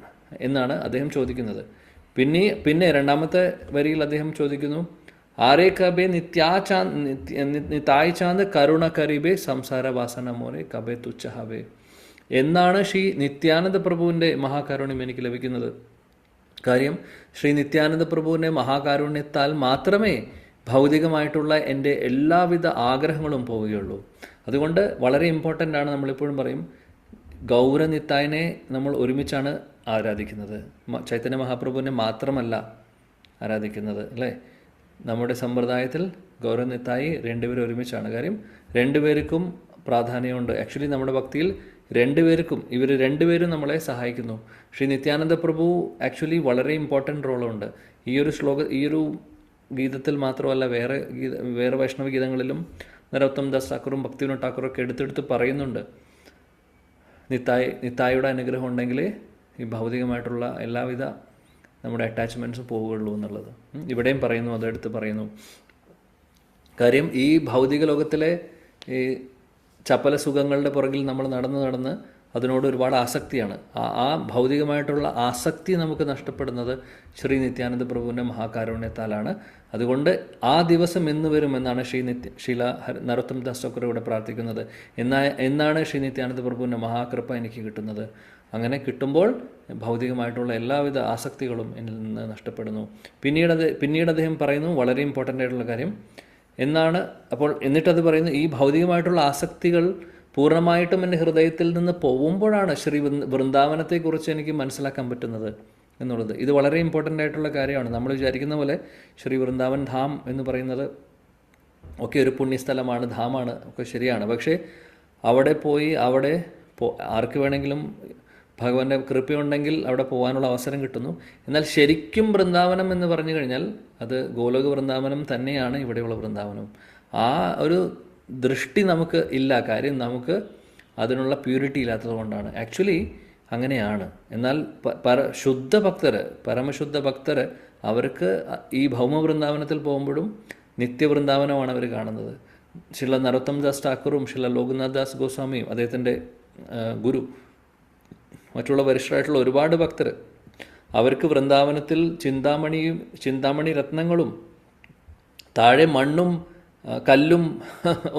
എന്നാണ് അദ്ദേഹം ചോദിക്കുന്നത്. പിന്നെ രണ്ടാമത്തെ വരിയിൽ അദ്ദേഹം ചോദിക്കുന്നു, ആരേ കബേ നിതായ് ചാന്ത് കരുണ കരീബേ സംസാര വാസന മോനെ കബേ തുച്ഛ ഹബേ. എന്നാണ് ശ്രീ നിത്യാനന്ദ പ്രഭുവിൻ്റെ മഹാകാരുണ്യം എനിക്ക് ലഭിക്കുന്നത്? കാര്യം ശ്രീ നിത്യാനന്ദ പ്രഭുവിൻ്റെ മഹാകാരുണ്യത്താൽ മാത്രമേ ഭൗതികമായിട്ടുള്ള എൻ്റെ എല്ലാവിധ ആഗ്രഹങ്ങളും പോവുകയുള്ളൂ. അതുകൊണ്ട് വളരെ ഇമ്പോർട്ടൻ്റ് ആണ്, നമ്മളെപ്പോഴും പറയും, ഗൗരനിത്തായനെ നമ്മൾ ഒരുമിച്ചാണ് ആരാധിക്കുന്നത്. ചൈതന്യ മഹാപ്രഭുവിനെ മാത്രമല്ല ആരാധിക്കുന്നത് അല്ലേ. നമ്മുടെ സമ്പ്രദായത്തിൽ ഗൗരനിത്തായി രണ്ടുപേരും ഒരുമിച്ചാണ്. കാര്യം രണ്ടുപേർക്കും പ്രാധാന്യമുണ്ട്. ആക്ച്വലി നമ്മുടെ ഭക്തിയിൽ ഇവർ രണ്ടുപേരും നമ്മളെ സഹായിക്കുന്നു. ശ്രീ നിത്യാനന്ദ പ്രഭു ആക്ച്വലി വളരെ ഇമ്പോർട്ടൻ്റ് റോളുണ്ട് ഈ ഒരു ഗീതത്തിൽ മാത്രമല്ല, വേറെ വൈഷ്ണവ ഗീതങ്ങളിലും നരോത്തം ദാസ് ഠാക്കൂറും ഭക്തിവിനോദ് ഠാക്കൂറും ഒക്കെ എടുത്തെടുത്ത് പറയുന്നുണ്ട്, നിത്തായുടെ അനുഗ്രഹം ഉണ്ടെങ്കിൽ ഈ ഭൗതികമായിട്ടുള്ള എല്ലാവിധ നമ്മുടെ അറ്റാച്ച്മെൻറ്റ്സും പോവുകയുള്ളൂ എന്നുള്ളത്. ഇവിടെയും പറയുന്നു, അതെടുത്ത് പറയുന്നു. കാര്യം ഈ ഭൗതിക ലോകത്തിലെ ഈ ചപ്പല സുഖങ്ങളുടെ പുറകിൽ നമ്മൾ നടന്ന് അതിനോട് ഒരുപാട് ആസക്തിയാണ്. ആ ഭൗതികമായിട്ടുള്ള ആസക്തി നമുക്ക് നഷ്ടപ്പെടുന്നത് ശ്രീ നിത്യാനന്ദ പ്രഭുവിൻ്റെ മഹാകാരുണ്യത്താലാണ്. അതുകൊണ്ട് ആ ദിവസം എന്ന് വരുമെന്നാണ് ശ്രീല നരോത്തം ദാസ് ഠാക്കൂർ ഇവിടെ പ്രാർത്ഥിക്കുന്നത്. എന്നാണ് ശ്രീ നിത്യാനന്ദ പ്രഭുവിൻ്റെ മഹാകൃപ എനിക്ക് കിട്ടുന്നത്. അങ്ങനെ കിട്ടുമ്പോൾ ഭൗതികമായിട്ടുള്ള എല്ലാവിധ ആസക്തികളും എന്നിൽ നിന്ന് നഷ്ടപ്പെടുന്നു. പിന്നീട് അദ്ദേഹം പറയുന്നു വളരെ ഇമ്പോർട്ടൻ്റ് ആയിട്ടുള്ള കാര്യം എന്നാണ്. എന്നിട്ടത് പറയുന്നു, ഈ ഭൗതികമായിട്ടുള്ള ആസക്തികൾ പൂർണ്ണമായിട്ടും എൻ്റെ ഹൃദയത്തിൽ നിന്ന് പോകുമ്പോഴാണ് ശ്രീ വൃന്ദാവനത്തെക്കുറിച്ച് എനിക്ക് മനസ്സിലാക്കാൻ പറ്റുന്നത് എന്നുള്ളത്. ഇത് വളരെ ഇമ്പോർട്ടൻ്റ് ആയിട്ടുള്ള കാര്യമാണ്. നമ്മൾ വിചാരിക്കുന്ന പോലെ ശ്രീ വൃന്ദാവൻ ധാം എന്ന് പറയുന്നത് ഒക്കെ ഒരു പുണ്യസ്ഥലമാണ്, ധാമാണ്, ഒക്കെ ശരിയാണ്. പക്ഷേ അവിടെ പോയി ആർക്ക് വേണമെങ്കിലും ഭഗവാന്റെ കൃപയുണ്ടെങ്കിൽ അവിടെ പോകാനുള്ള അവസരം കിട്ടുന്നു. എന്നാൽ ശരിക്കും വൃന്ദാവനം എന്ന് പറഞ്ഞു കഴിഞ്ഞാൽ അത് ഗോലോക വൃന്ദാവനം തന്നെയാണ് ഇവിടെയുള്ള വൃന്ദാവനം. ആ ഒരു ദൃഷ്ടി നമുക്ക് ഇല്ല. കാര്യം നമുക്ക് അതിനുള്ള പ്യൂരിറ്റി ഇല്ലാത്തത് കൊണ്ടാണ്. ആക്ച്വലി അങ്ങനെയാണ്. എന്നാൽ പരമശുദ്ധ ഭക്തർ അവർക്ക് ഈ ഭൗമവൃന്ദാവനത്തിൽ പോകുമ്പോഴും നിത്യവൃന്ദാവനമാണ് അവർ കാണുന്നത്. ശ്രീല നരോത്തം ദാസ് ഠാക്കൂറും ശ്രീല ലോക്നാഥ് ദാസ് ഗോസ്വാമിയും അദ്ദേഹത്തിൻ്റെ ഗുരു മറ്റുള്ള വരിഷ്ഠരായിട്ടുള്ള ഒരുപാട് ഭക്തർ അവർക്ക് വൃന്ദാവനത്തിൽ ചിന്താമണി രത്നങ്ങളും താഴെ മണ്ണും കല്ലും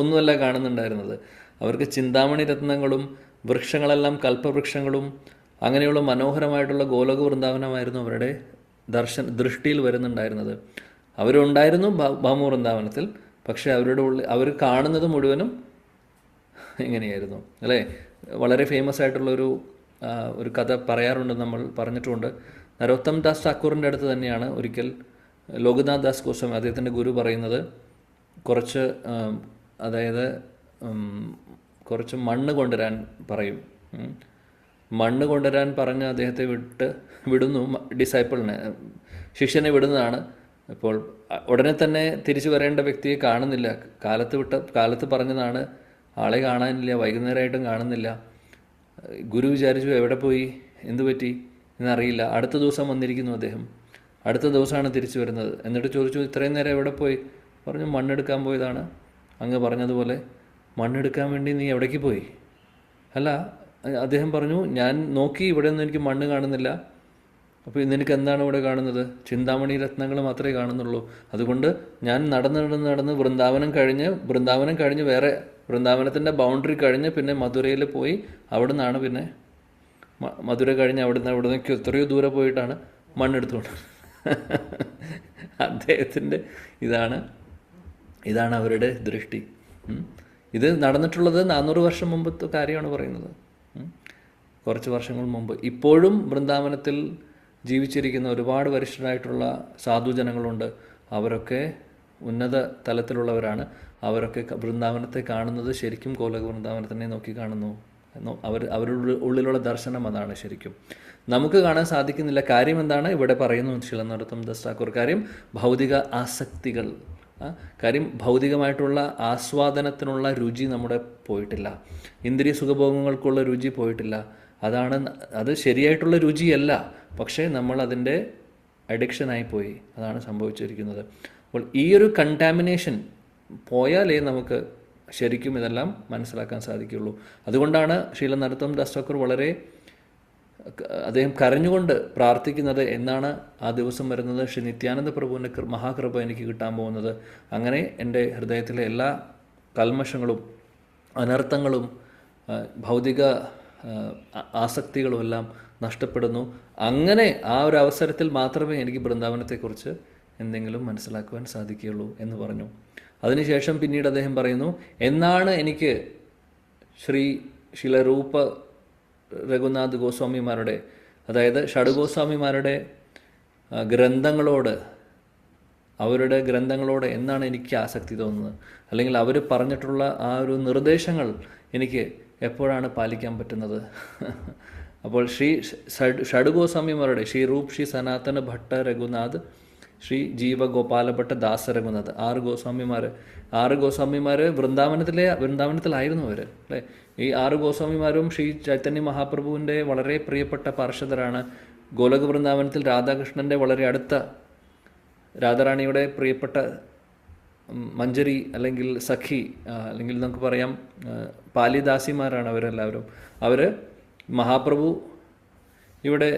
ഒന്നുമല്ല കാണുന്നുണ്ടായിരുന്നത്. അവർക്ക് ചിന്താമണി രത്നങ്ങളും വൃക്ഷങ്ങളെല്ലാം കൽപ്പവൃക്ഷങ്ങളും അങ്ങനെയുള്ള മനോഹരമായിട്ടുള്ള ഗോലോക വൃന്ദാവനമായിരുന്നു അവരുടെ ദൃഷ്ടിയിൽ വരുന്നുണ്ടായിരുന്നത്. അവരുണ്ടായിരുന്നു ഭൗമവൃന്ദാവനത്തിൽ, പക്ഷേ അവർ കാണുന്നത് മുഴുവനും ഇങ്ങനെയായിരുന്നു അല്ലേ. വളരെ ഫേമസ് ആയിട്ടുള്ളൊരു കഥ പറയാറുണ്ട്, നമ്മൾ പറഞ്ഞിട്ടുമുണ്ട്. നരോത്തം ദാസ് ഠാക്കൂറിൻ്റെ അടുത്ത് തന്നെയാണ് ഒരിക്കൽ ലോക്നാഥ് ദാസ് ഗോസ്വാമി അദ്ദേഹത്തിൻ്റെ ഗുരു പറയുന്നത്, കുറച്ച് മണ്ണ് കൊണ്ടുവരാൻ പറയും. മണ്ണ് കൊണ്ടുവരാൻ പറഞ്ഞ് അദ്ദേഹത്തെ വിടുന്നു, ഡിസൈപ്പിളിനെ, ശിഷ്യനെ വിടുന്നതാണ്. അപ്പോൾ ഉടനെ തന്നെ തിരിച്ചു വരേണ്ട വ്യക്തിയെ കാണുന്നില്ല. കാലത്ത് പറഞ്ഞതാണ്, ആളെ കാണാനില്ല, വൈകുന്നേരമായിട്ടും കാണുന്നില്ല. ഗുരു വിചാരിച്ചു എവിടെ പോയി, എന്തു പറ്റി എന്നറിയില്ല. അടുത്ത ദിവസം വന്നിരിക്കുന്നു അദ്ദേഹം. അടുത്ത ദിവസമാണ് തിരിച്ചു വരുന്നത്. എന്നിട്ട് ചോദിച്ചു, ഇത്രയും നേരം എവിടെ പോയി? പറഞ്ഞു, മണ്ണെടുക്കാൻ പോയതാണ്. അങ്ങ് പറഞ്ഞതുപോലെ മണ്ണെടുക്കാൻ വേണ്ടി നീ എവിടേക്ക് പോയി? അല്ല, അദ്ദേഹം പറഞ്ഞു, ഞാൻ നോക്കി, ഇവിടെ ഒന്നും എനിക്ക് മണ്ണ് കാണുന്നില്ല. അപ്പോൾ നിനക്ക് എന്താണ് ഇവിടെ കാണുന്നത്? ചിന്താമണി രത്നങ്ങൾ മാത്രമേ കാണുന്നുള്ളൂ. അതുകൊണ്ട് ഞാൻ നടന്ന് വൃന്ദാവനം കഴിഞ്ഞ് വേറെ വൃന്ദാവനത്തിൻ്റെ ബൗണ്ടറി കഴിഞ്ഞ് പിന്നെ മധുരയിൽ പോയി, അവിടെ നിന്നാണ് പിന്നെ മധുര കഴിഞ്ഞ് അവിടുന്ന് എത്രയോ ദൂരെ പോയിട്ടാണ് മണ്ണെടുത്തുകൊണ്ട്. അദ്ദേഹത്തിൻ്റെ ഇതാണ് അവരുടെ ദൃഷ്ടി. ഇത് നടന്നിട്ടുള്ളത് 400 വർഷം മുമ്പത്തെ കാര്യമാണ് പറയുന്നത്, കുറച്ച് വർഷങ്ങൾ മുമ്പ്. ഇപ്പോഴും വൃന്ദാവനത്തിൽ ജീവിച്ചിരിക്കുന്ന ഒരുപാട് വരിഷ്ഠരായിട്ടുള്ള സാധുജനങ്ങളുണ്ട്. അവരൊക്കെ ഉന്നത തലത്തിലുള്ളവരാണ്. അവരൊക്കെ വൃന്ദാവനത്തെ കാണുന്നത് ശരിക്കും ഗോലോക വൃന്ദാവനത്തിനെ നോക്കി കാണുന്നു. അവരുടെ ഉള്ളിലുള്ള ദർശനം അതാണ് ശരിക്കും. നമുക്ക് കാണാൻ സാധിക്കുന്നില്ല. കാര്യം എന്താണ് ഇവിടെ പറയുന്നു ശ്രീല നരോത്തം ദാസ് ഠാക്കൂർ? കാര്യം ഭൗതിക ആസക്തികൾ. കാര്യം ഭൗതികമായിട്ടുള്ള ആസ്വാദനത്തിനുള്ള രുചി നമ്മുടെ പോയിട്ടില്ല. ഇന്ദ്രിയ സുഖഭോഗങ്ങൾക്കുള്ള രുചി പോയിട്ടില്ല. അത് ശരിയായിട്ടുള്ള രുചിയല്ല, പക്ഷേ നമ്മൾ അതിൻ്റെ അഡിക്ഷനായി പോയി. അതാണ് സംഭവിച്ചിരിക്കുന്നത്. അപ്പോൾ ഈ ഒരു കണ്ടാമിനേഷൻ പോയാലേ നമുക്ക് ശരിക്കും ഇതെല്ലാം മനസ്സിലാക്കാൻ സാധിക്കുകയുള്ളൂ. അതുകൊണ്ടാണ് ശ്രീല നരോത്തം ദാസ് ഠാക്കൂർ അദ്ദേഹം കരഞ്ഞുകൊണ്ട് പ്രാർത്ഥിക്കുന്നത്, എന്നാണ് ആ ദിവസം വരുന്നത്, ശ്രീ നിത്യാനന്ദ പ്രഭുവിൻ്റെ മഹാകൃപ എനിക്ക് കിട്ടാൻ പോകുന്നത്. അങ്ങനെ എൻ്റെ ഹൃദയത്തിലെ എല്ലാ കൽമഷങ്ങളും അനർത്ഥങ്ങളും ഭൗതിക ആസക്തികളും എല്ലാം നഷ്ടപ്പെടുന്നു. അങ്ങനെ ആ ഒരു അവസരത്തിൽ മാത്രമേ എനിക്ക് വൃന്ദാവനത്തെക്കുറിച്ച് എന്തെങ്കിലും മനസ്സിലാക്കുവാൻ സാധിക്കുകയുള്ളൂ എന്ന് പറഞ്ഞു. അതിനുശേഷം പിന്നീട് അദ്ദേഹം പറയുന്നു, എന്നാണ് എനിക്ക് ശ്രീല രൂപ രഘുനാഥ് ഗോസ്വാമിമാരുടെ, അതായത് ഷഡ്ഗോസ്വാമിമാരുടെ അവരുടെ ഗ്രന്ഥങ്ങളോട് എന്നാണ് എനിക്ക് ആസക്തി തോന്നുന്നത്, അല്ലെങ്കിൽ അവർ പറഞ്ഞിട്ടുള്ള ആ ഒരു നിർദ്ദേശങ്ങൾ എനിക്ക് എപ്പോഴാണ് പാലിക്കാൻ പറ്റുന്നത്? അപ്പോൾ ശ്രീ ഷഡ്ഗോസ്വാമിമാരുടെ ശ്രീ രൂപ്, ശ്രീ സനാതന ഭട്ട രഘുനാഥ്, ശ്രീ ജീവ ഗോപാലഭട്ട ദാസ രഘുനാഥ്, 6 ഗോസ്വാമിമാർ വൃന്ദാവനത്തിലായിരുന്നു അവർ അല്ലേ. ഈ 6 ഗോസ്വാമിമാരും ശ്രീ ചൈതന്യ മഹാപ്രഭുവിൻ്റെ വളരെ പ്രിയപ്പെട്ട പാർഷദരാണ്. ഗോലക വൃന്ദാവനത്തിൽ രാധാകൃഷ്ണൻ്റെ വളരെ അടുത്ത, രാധാറാണിയുടെ പ്രിയപ്പെട്ട മഞ്ജരി അല്ലെങ്കിൽ സഖി, അല്ലെങ്കിൽ നമുക്ക് പറയാം പാലിദാസിമാരാണ് അവരെല്ലാവരും. അവർ മഹാപ്രഭു ഇവിടെ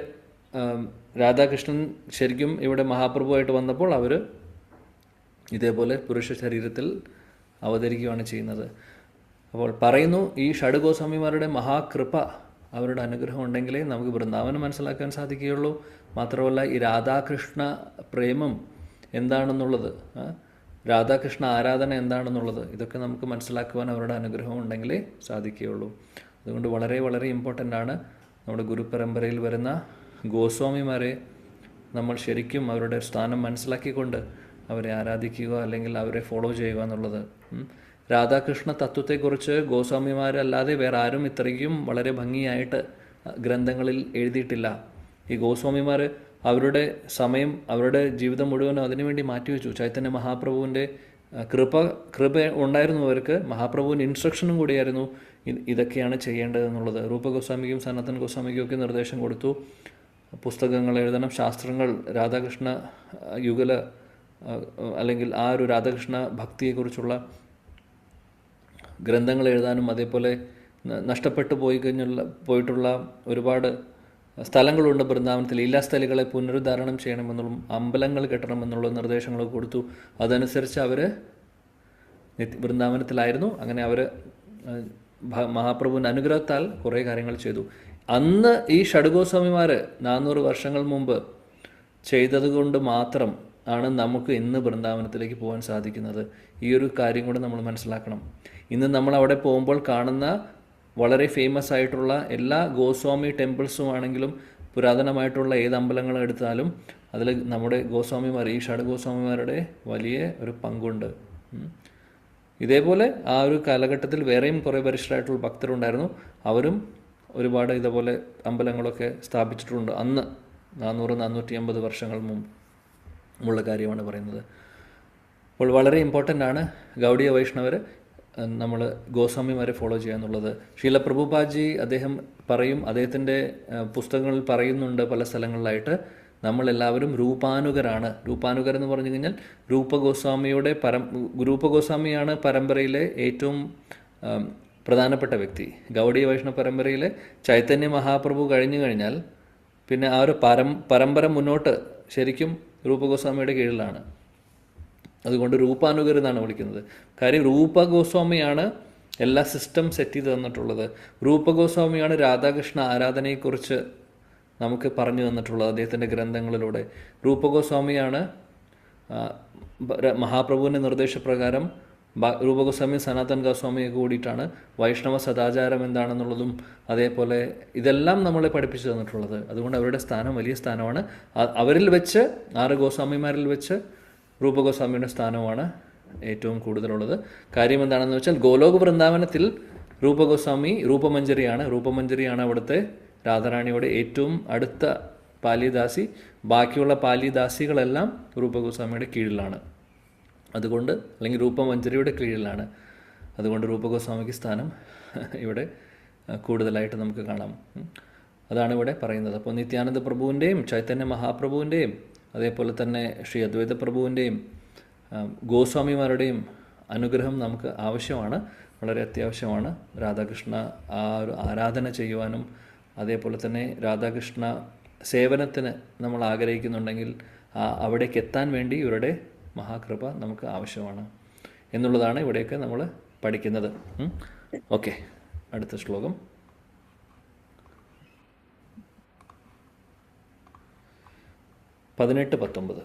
രാധാകൃഷ്ണൻ ശരിക്കും ഇവിടെ മഹാപ്രഭുവായിട്ട് വന്നപ്പോൾ അവർ ഇതേപോലെ പുരുഷ ശരീരത്തിൽ അവതരിക്കുകയാണ് ചെയ്യുന്നത്. അപ്പോൾ പറയുന്നു, ഈ ഷഡ്ഗോസ്വാമിമാരുടെ മഹാകൃപ, അവരുടെ അനുഗ്രഹം ഉണ്ടെങ്കിലേ നമുക്ക് വൃന്ദാവനം മനസ്സിലാക്കാൻ സാധിക്കുകയുള്ളൂ. മാത്രമല്ല ഈ രാധാകൃഷ്ണ പ്രേമം എന്താണെന്നുള്ളത്, രാധാകൃഷ്ണ ആരാധന എന്താണെന്നുള്ളത്, ഇതൊക്കെ നമുക്ക് മനസ്സിലാക്കുവാൻ അവരുടെ അനുഗ്രഹം ഉണ്ടെങ്കിലേ സാധിക്കുകയുള്ളൂ. അതുകൊണ്ട് വളരെ വളരെ ഇമ്പോർട്ടൻ്റ് ആണ് നമ്മുടെ ഗുരുപരമ്പരയിൽ വരുന്ന ഗോസ്വാമിമാരെ നമ്മൾ ശരിക്കും അവരുടെ സ്ഥാനം മനസ്സിലാക്കിക്കൊണ്ട് അവരെ ആരാധിക്കുക അല്ലെങ്കിൽ അവരെ ഫോളോ ചെയ്യുക എന്നുള്ളത്. രാധാകൃഷ്ണ തത്വത്തെക്കുറിച്ച് ഗോസ്വാമിമാരല്ലാതെ വേറെ ആരും ഇത്രയ്ക്കും വളരെ ഭംഗിയായിട്ട് ഗ്രന്ഥങ്ങളിൽ എഴുതിയിട്ടില്ല. ഈ ഗോസ്വാമിമാർ അവരുടെ സമയം, അവരുടെ ജീവിതം മുഴുവനും അതിനുവേണ്ടി മാറ്റിവെച്ചു. ചൈതന്യ മഹാപ്രഭുവിൻ്റെ കൃപ ഉണ്ടായിരുന്നു അവർക്ക്. മഹാപ്രഭുവിൻ്റെ ഇൻസ്ട്രക്ഷനും കൂടിയായിരുന്നു ഇതൊക്കെയാണ് ചെയ്യേണ്ടതെന്നുള്ളത്. രൂപഗോസ്വാമിക്കും സനാതൻ ഗോസ്വാമിക്കും ഒക്കെ നിർദ്ദേശം കൊടുത്തു. പുസ്തകങ്ങൾ എഴുതണം, ശാസ്ത്രങ്ങൾ, രാധാകൃഷ്ണ യുഗല അല്ലെങ്കിൽ ആ ഒരു രാധാകൃഷ്ണ ഭക്തിയെക്കുറിച്ചുള്ള ഗ്രന്ഥങ്ങൾ എഴുതാനും, അതേപോലെ നഷ്ടപ്പെട്ടു പോയിട്ടുള്ള ഒരുപാട് സ്ഥലങ്ങളുണ്ട് വൃന്ദാവനത്തിൽ. ലീലാസ്ഥലികളെ പുനരുദ്ധാരണം ചെയ്യണമെന്നുള്ള, അമ്പലങ്ങൾ കെട്ടണമെന്നുള്ള നിർദ്ദേശങ്ങൾ കൊടുത്തു. അതനുസരിച്ച് അവർ വൃന്ദാവനത്തിലായിരുന്നു. അങ്ങനെ അവർ മഹാപ്രഭുവിൻ്റെ അനുഗ്രഹത്താൽ കുറേ കാര്യങ്ങൾ ചെയ്തു. അന്ന് ഈ ഷഡ്ഗോസ്വാമിമാർ 400 വർഷങ്ങൾ മുമ്പ് ചെയ്തതുകൊണ്ട് മാത്രം ആണ് നമുക്ക് ഇന്ന് വൃന്ദാവനത്തിലേക്ക് പോകാൻ സാധിക്കുന്നത്. ഈ ഒരു കാര്യം കൂടെ നമ്മൾ മനസ്സിലാക്കണം. ഇന്ന് നമ്മൾ അവിടെ പോകുമ്പോൾ കാണുന്ന വളരെ ഫേമസ് ആയിട്ടുള്ള എല്ലാ ഗോസ്വാമി ടെമ്പിൾസും ആണെങ്കിലും പുരാതനമായിട്ടുള്ള ഏത് അമ്പലങ്ങൾ എടുത്താലും അതിൽ നമ്മുടെ ഗോസ്വാമിമാർ, ഈ ഷഡ്ഗോസ്വാമിമാരുടെ വലിയ ഒരു പങ്കുണ്ട്. ഇതേപോലെ ആ ഒരു കാലഘട്ടത്തിൽ വേറെയും കുറേ വരിഷ്ഠരായിട്ടുള്ള ഭക്തരുണ്ടായിരുന്നു. അവരും ഒരുപാട് ഇതേപോലെ അമ്പലങ്ങളൊക്കെ സ്ഥാപിച്ചിട്ടുണ്ട്. അന്ന് 400-450 വർഷങ്ങൾ മുമ്പുള്ള കാര്യമാണ് പറയുന്നത്. അപ്പോൾ വളരെ ഇമ്പോർട്ടൻ്റ് ആണ് ഗൗഡിയ വൈഷ്ണവർ നമ്മൾ ഗോസ്വാമിമാരെ ഫോളോ ചെയ്യുക എന്നുള്ളത്. ശീല പ്രഭുപാദ് അദ്ദേഹം പറയും, അദ്ദേഹത്തിൻ്റെ പുസ്തകങ്ങളിൽ പറയുന്നുണ്ട് പല സ്ഥലങ്ങളിലായിട്ട്, നമ്മളെല്ലാവരും രൂപാനുഗരാണ്. രൂപാനുഗർ എന്ന് പറഞ്ഞു കഴിഞ്ഞാൽ രൂപഗോസ്വാമിയാണ് പരമ്പരയിലെ ഏറ്റവും പ്രധാനപ്പെട്ട വ്യക്തി. ഗൗഡിയ വൈഷ്ണവ പരമ്പരയിലെ ചൈതന്യ മഹാപ്രഭു കഴിഞ്ഞു കഴിഞ്ഞാൽ പിന്നെ ആ ഒരു പരമ്പര മുന്നോട്ട് ശരിക്കും രൂപഗോസ്വാമിയുടെ കീഴിലാണ്. അതുകൊണ്ട് രൂപാനുഗർ എന്നാണ് വിളിക്കുന്നത്. കാര്യം രൂപഗോസ്വാമിയാണ് എല്ലാ സിസ്റ്റം സെറ്റ് ചെയ്ത് തന്നിട്ടുള്ളത്. രൂപഗോസ്വാമിയാണ് രാധാകൃഷ്ണ ആരാധനയെക്കുറിച്ച് നമുക്ക് പറഞ്ഞു തന്നിട്ടുള്ളത് അദ്ദേഹത്തിൻ്റെ ഗ്രന്ഥങ്ങളിലൂടെ. രൂപഗോസ്വാമിയാണ് മഹാപ്രഭുവിൻ്റെ നിർദ്ദേശപ്രകാരം രൂപഗോസ്വാമി സനാതൻ ഗോസ്വാമിയെ കൂടിയിട്ടാണ് വൈഷ്ണവ സദാചാരം എന്താണെന്നുള്ളതും അതേപോലെ ഇതെല്ലാം നമ്മളെ പഠിപ്പിച്ചു തന്നിട്ടുള്ളത്. അതുകൊണ്ട് അവരുടെ സ്ഥാനം വലിയ സ്ഥാനമാണ്. അവരിൽ വെച്ച് 6 ഗോസ്വാമിമാരിൽ വെച്ച് രൂപഗോസ്വാമിയുടെ സ്ഥാനമാണ് ഏറ്റവും കൂടുതലുള്ളത്. കാര്യം എന്താണെന്ന് വെച്ചാൽ ഗോലോക വൃന്ദാവനത്തിൽ രൂപമഞ്ജരിയാണ് അവിടുത്തെ രാധാറാണിയുടെ ഏറ്റവും അടുത്ത പാലിദാസി. ബാക്കിയുള്ള പാലിദാസികളെല്ലാം രൂപഗോസ്വാമിയുടെ കീഴിലാണ്. അതുകൊണ്ട്, അല്ലെങ്കിൽ രൂപമഞ്ജരിയുടെ കീഴിലാണ്. അതുകൊണ്ട് രൂപഗോസ്വാമിക്ക് സ്ഥാനം ഇവിടെ കൂടുതലായിട്ട് നമുക്ക് കാണാം. അതാണ് ഇവിടെ പറയുന്നത്. അപ്പോൾ നിത്യാനന്ദ പ്രഭുവിൻ്റെയും ചൈതന്യ മഹാപ്രഭുവിൻ്റെയും അതേപോലെ തന്നെ ശ്രീ അദ്വൈത പ്രഭുവിൻ്റെയും ഗോസ്വാമിമാരുടെയും അനുഗ്രഹം നമുക്ക് ആവശ്യമാണ്, വളരെ അത്യാവശ്യമാണ്. രാധാകൃഷ്ണ ആ ഒരു ആരാധന ചെയ്യുവാനും അതേപോലെ തന്നെ രാധാകൃഷ്ണ സേവനത്തിന് നമ്മൾ ആഗ്രഹിക്കുന്നുണ്ടെങ്കിൽ അവിടേക്ക് എത്താൻ വേണ്ടി ഇവരുടെ മഹാകൃപ നമുക്ക് ആവശ്യമാണ് എന്നുള്ളതാണ് ഇവിടെയൊക്കെ നമ്മൾ പഠിക്കുന്നത്. ഓക്കെ, അടുത്ത ശ്ലോകം. പതിനെട്ട് 19.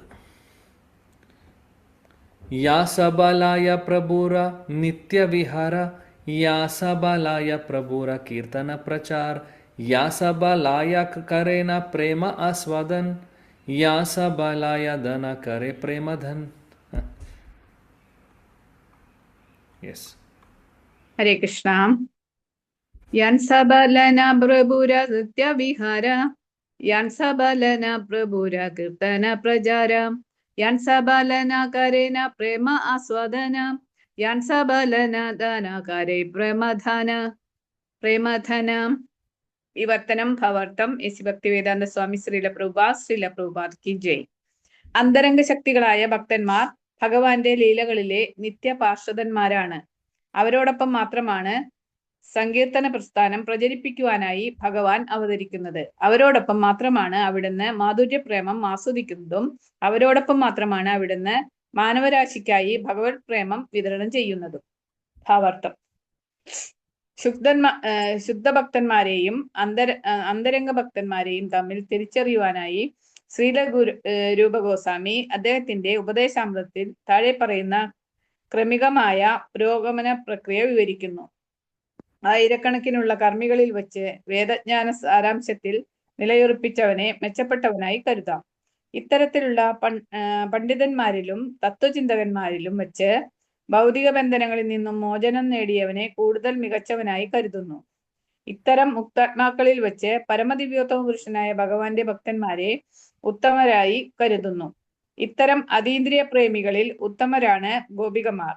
യാസബലായ പ്രഭുര നിത്യവിഹാര യാസബലായ പ്രഭുര കീർത്തന പ്രചാർ യാസബലായ കരേന പ്രേമ ആസ്വാദൻ യാസബലായ ധന കരെ പ്രേമധൻ. യെസ്, ഹരേ കൃഷ്ണ. യാൻ സബലന പ്രഭുര നിത്യവിഹാര യാൻ സബലന പ്രഭുര കീർത്തന പ്രചാര യാൻ സബലന കരേന പ്രേമ ആസ്വാദന യാൻ സബലന ദാന കരേ പ്രേമധന വിവർത്തനം ഭവർത്തം യേശു ഭക്തിവേദാന്ത സ്വാമി ശ്രീല പ്രഭുപാദ് കി ജയ്. അന്തരംഗ ശക്തികളായ ഭക്തന്മാർ ഭഗവാന്റെ ലീലകളിലെ നിത്യ പാർഷദന്മാരാണ്. അവരോടൊപ്പം മാത്രമാണ് സങ്കീർത്തന പ്രസ്ഥാനം പ്രചരിപ്പിക്കുവാനായി ഭഗവാൻ അവതരിക്കുന്നത്. അവരോടൊപ്പം മാത്രമാണ് അവിടുന്ന് മാധുര്യപ്രേമം ആസ്വദിക്കുന്നതും അവരോടൊപ്പം മാത്രമാണ് അവിടുന്ന് മാനവരാശിക്കായി ഭഗവത് പ്രേമം വിതരണം ചെയ്യുന്നതും. ഭാവാർത്ഥം: ശുദ്ധഭക്തന്മാരെയും അന്തരംഗ ഭക്തന്മാരെയും തമ്മിൽ തിരിച്ചറിയുവാനായി ശ്രീല രൂപഗോസ്വാമി അദ്ദേഹത്തിന്റെ ഉപദേശാമൃതത്തിൽ താഴെ പറയുന്ന ക്രമികമായ പുരോഗമന പ്രക്രിയ വിവരിക്കുന്നു. ആയിരക്കണക്കിനുള്ള കർമ്മികളിൽ വച്ച് വേദജ്ഞാന സാരാംശത്തിൽ നിലയുറപ്പിച്ചവനെ മെച്ചപ്പെട്ടവനായി കരുതാം. ഇത്തരത്തിലുള്ള പണ്ഡിതന്മാരിലും തത്വചിന്തകന്മാരിലും വച്ച് ഭൗതിക ബന്ധനങ്ങളിൽ നിന്നും മോചനം നേടിയവനെ കൂടുതൽ മികച്ചവനായി കരുതുന്നു. ഇത്തരം മുക്താത്മാക്കളിൽ വച്ച് പരമദിവ്യോത്തമ പുരുഷനായ ഭഗവാന്റെ ഭക്തന്മാരെ ഉത്തമരായി കരുതുന്നു. ഇത്തരം അതീന്ദ്രിയ പ്രേമികളിൽ ഉത്തമരാണ് ഗോപികമാർ.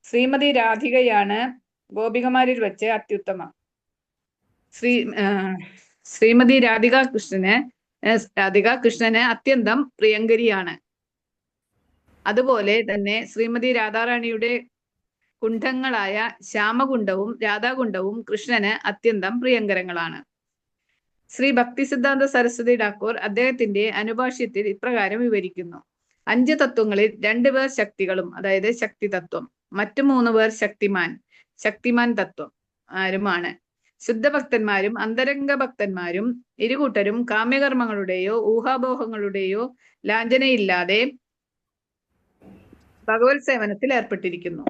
ശ്രീമതി രാധികയാണ് ഗോപികമാരിൽ വെച്ച് അത്യുത്തമ. ശ്രീമതി രാധിക കൃഷ്ണന് അത്യന്തം പ്രിയങ്കരിയാണ്. അതുപോലെ തന്നെ ശ്രീമതി രാധാറാണിയുടെ കുണ്ഠങ്ങളായ ശ്യാമകുണ്ഡവും രാധാകുണ്ഡവും കൃഷ്ണന് അത്യന്തം പ്രിയങ്കരങ്ങളാണ്. ശ്രീ ഭക്തി സിദ്ധാന്ത സരസ്വതി ഠാക്കൂർ അദ്ദേഹത്തിന്റെ അനുഭാഷ്യത്തിൽ ഇപ്രകാരം വിവരിക്കുന്നു: 5 തത്വങ്ങളിൽ 2 പേർ ശക്തികളും, അതായത് ശക്തി തത്വം, മറ്റു 3 പേർ ശക്തിമാൻ തത്വം ആരുമാണ്. ശുദ്ധഭക്തന്മാരും അന്തരംഗ ഭക്തന്മാരും ഇരുകൂട്ടരും കാമ്യകർമ്മങ്ങളുടെയോ ഊഹാപോഹങ്ങളുടെയോ ലാഞ്ചനയില്ലാതെ ഭഗവത് സേവനത്തിൽ ഏർപ്പെട്ടിരിക്കുന്നു.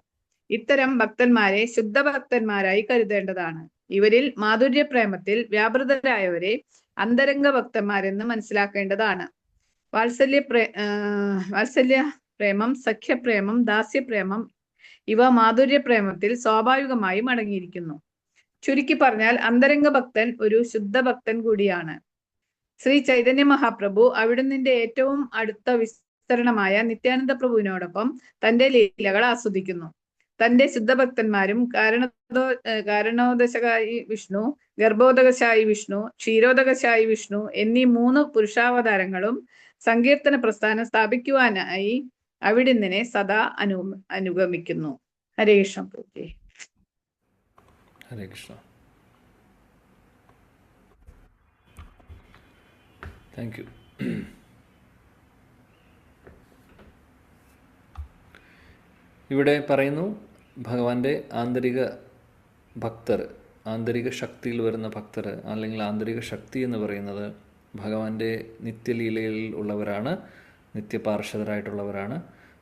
ഇത്തരം ഭക്തന്മാരെ ശുദ്ധഭക്തന്മാരായി കരുതേണ്ടതാണ്. ഇവരിൽ മാധുര്യപ്രേമത്തിൽ വ്യാപൃതരായവരെ അന്തരംഗ ഭക്തന്മാരെന്ന് മനസ്സിലാക്കേണ്ടതാണ്. വാത്സല്യ പ്രേമം, സഖ്യപ്രേമം, ദാസ്യപ്രേമം ഇവ മാധുര്യപ്രേമത്തിൽ സ്വാഭാവികമായും അടങ്ങിയിരിക്കുന്നു. ചുരുക്കി പറഞ്ഞാൽ അന്തരംഗ ഭക്തൻ ഒരു ശുദ്ധഭക്തൻ കൂടിയാണ്. ശ്രീ ചൈതന്യ മഹാപ്രഭു അവിടുന്നിന്റെ ഏറ്റവും അടുത്ത വിസ്തരണമായ നിത്യാനന്ദ പ്രഭുവിനോടൊപ്പം തന്റെ ലീലകൾ ആസ്വദിക്കുന്നു. തന്റെ ശുദ്ധഭക്തന്മാരും കാരണോദശകായി വിഷ്ണു, ഗർഭോദകശായി വിഷ്ണു, ക്ഷീരോദകശായി വിഷ്ണു എന്നീ 3 പുരുഷാവതാരങ്ങളും സങ്കീർത്തന പ്രസ്ഥാനം സ്ഥാപിക്കുവാനായി അവിടുന്നിനെ സദാ അനുഗമിക്കുന്നു. ഹരേ കൃഷ്ണ പ്രഭുജി. ഹരേ കൃഷ്ണ. Thank you. ഇവിടെ പറയുന്നു ഭഗവാന്റെ ആന്തരിക ഭക്തർ, ആന്തരിക ശക്തിയിൽ വരുന്ന ഭക്തർ, അല്ലെങ്കിൽ ആന്തരിക ശക്തി എന്ന് പറയുന്നത് ഭഗവാന്റെ നിത്യലീലയിൽ ഉള്ളവരാണ്, നിത്യപാർഷദരായിട്ടുള്ളവരാണ്.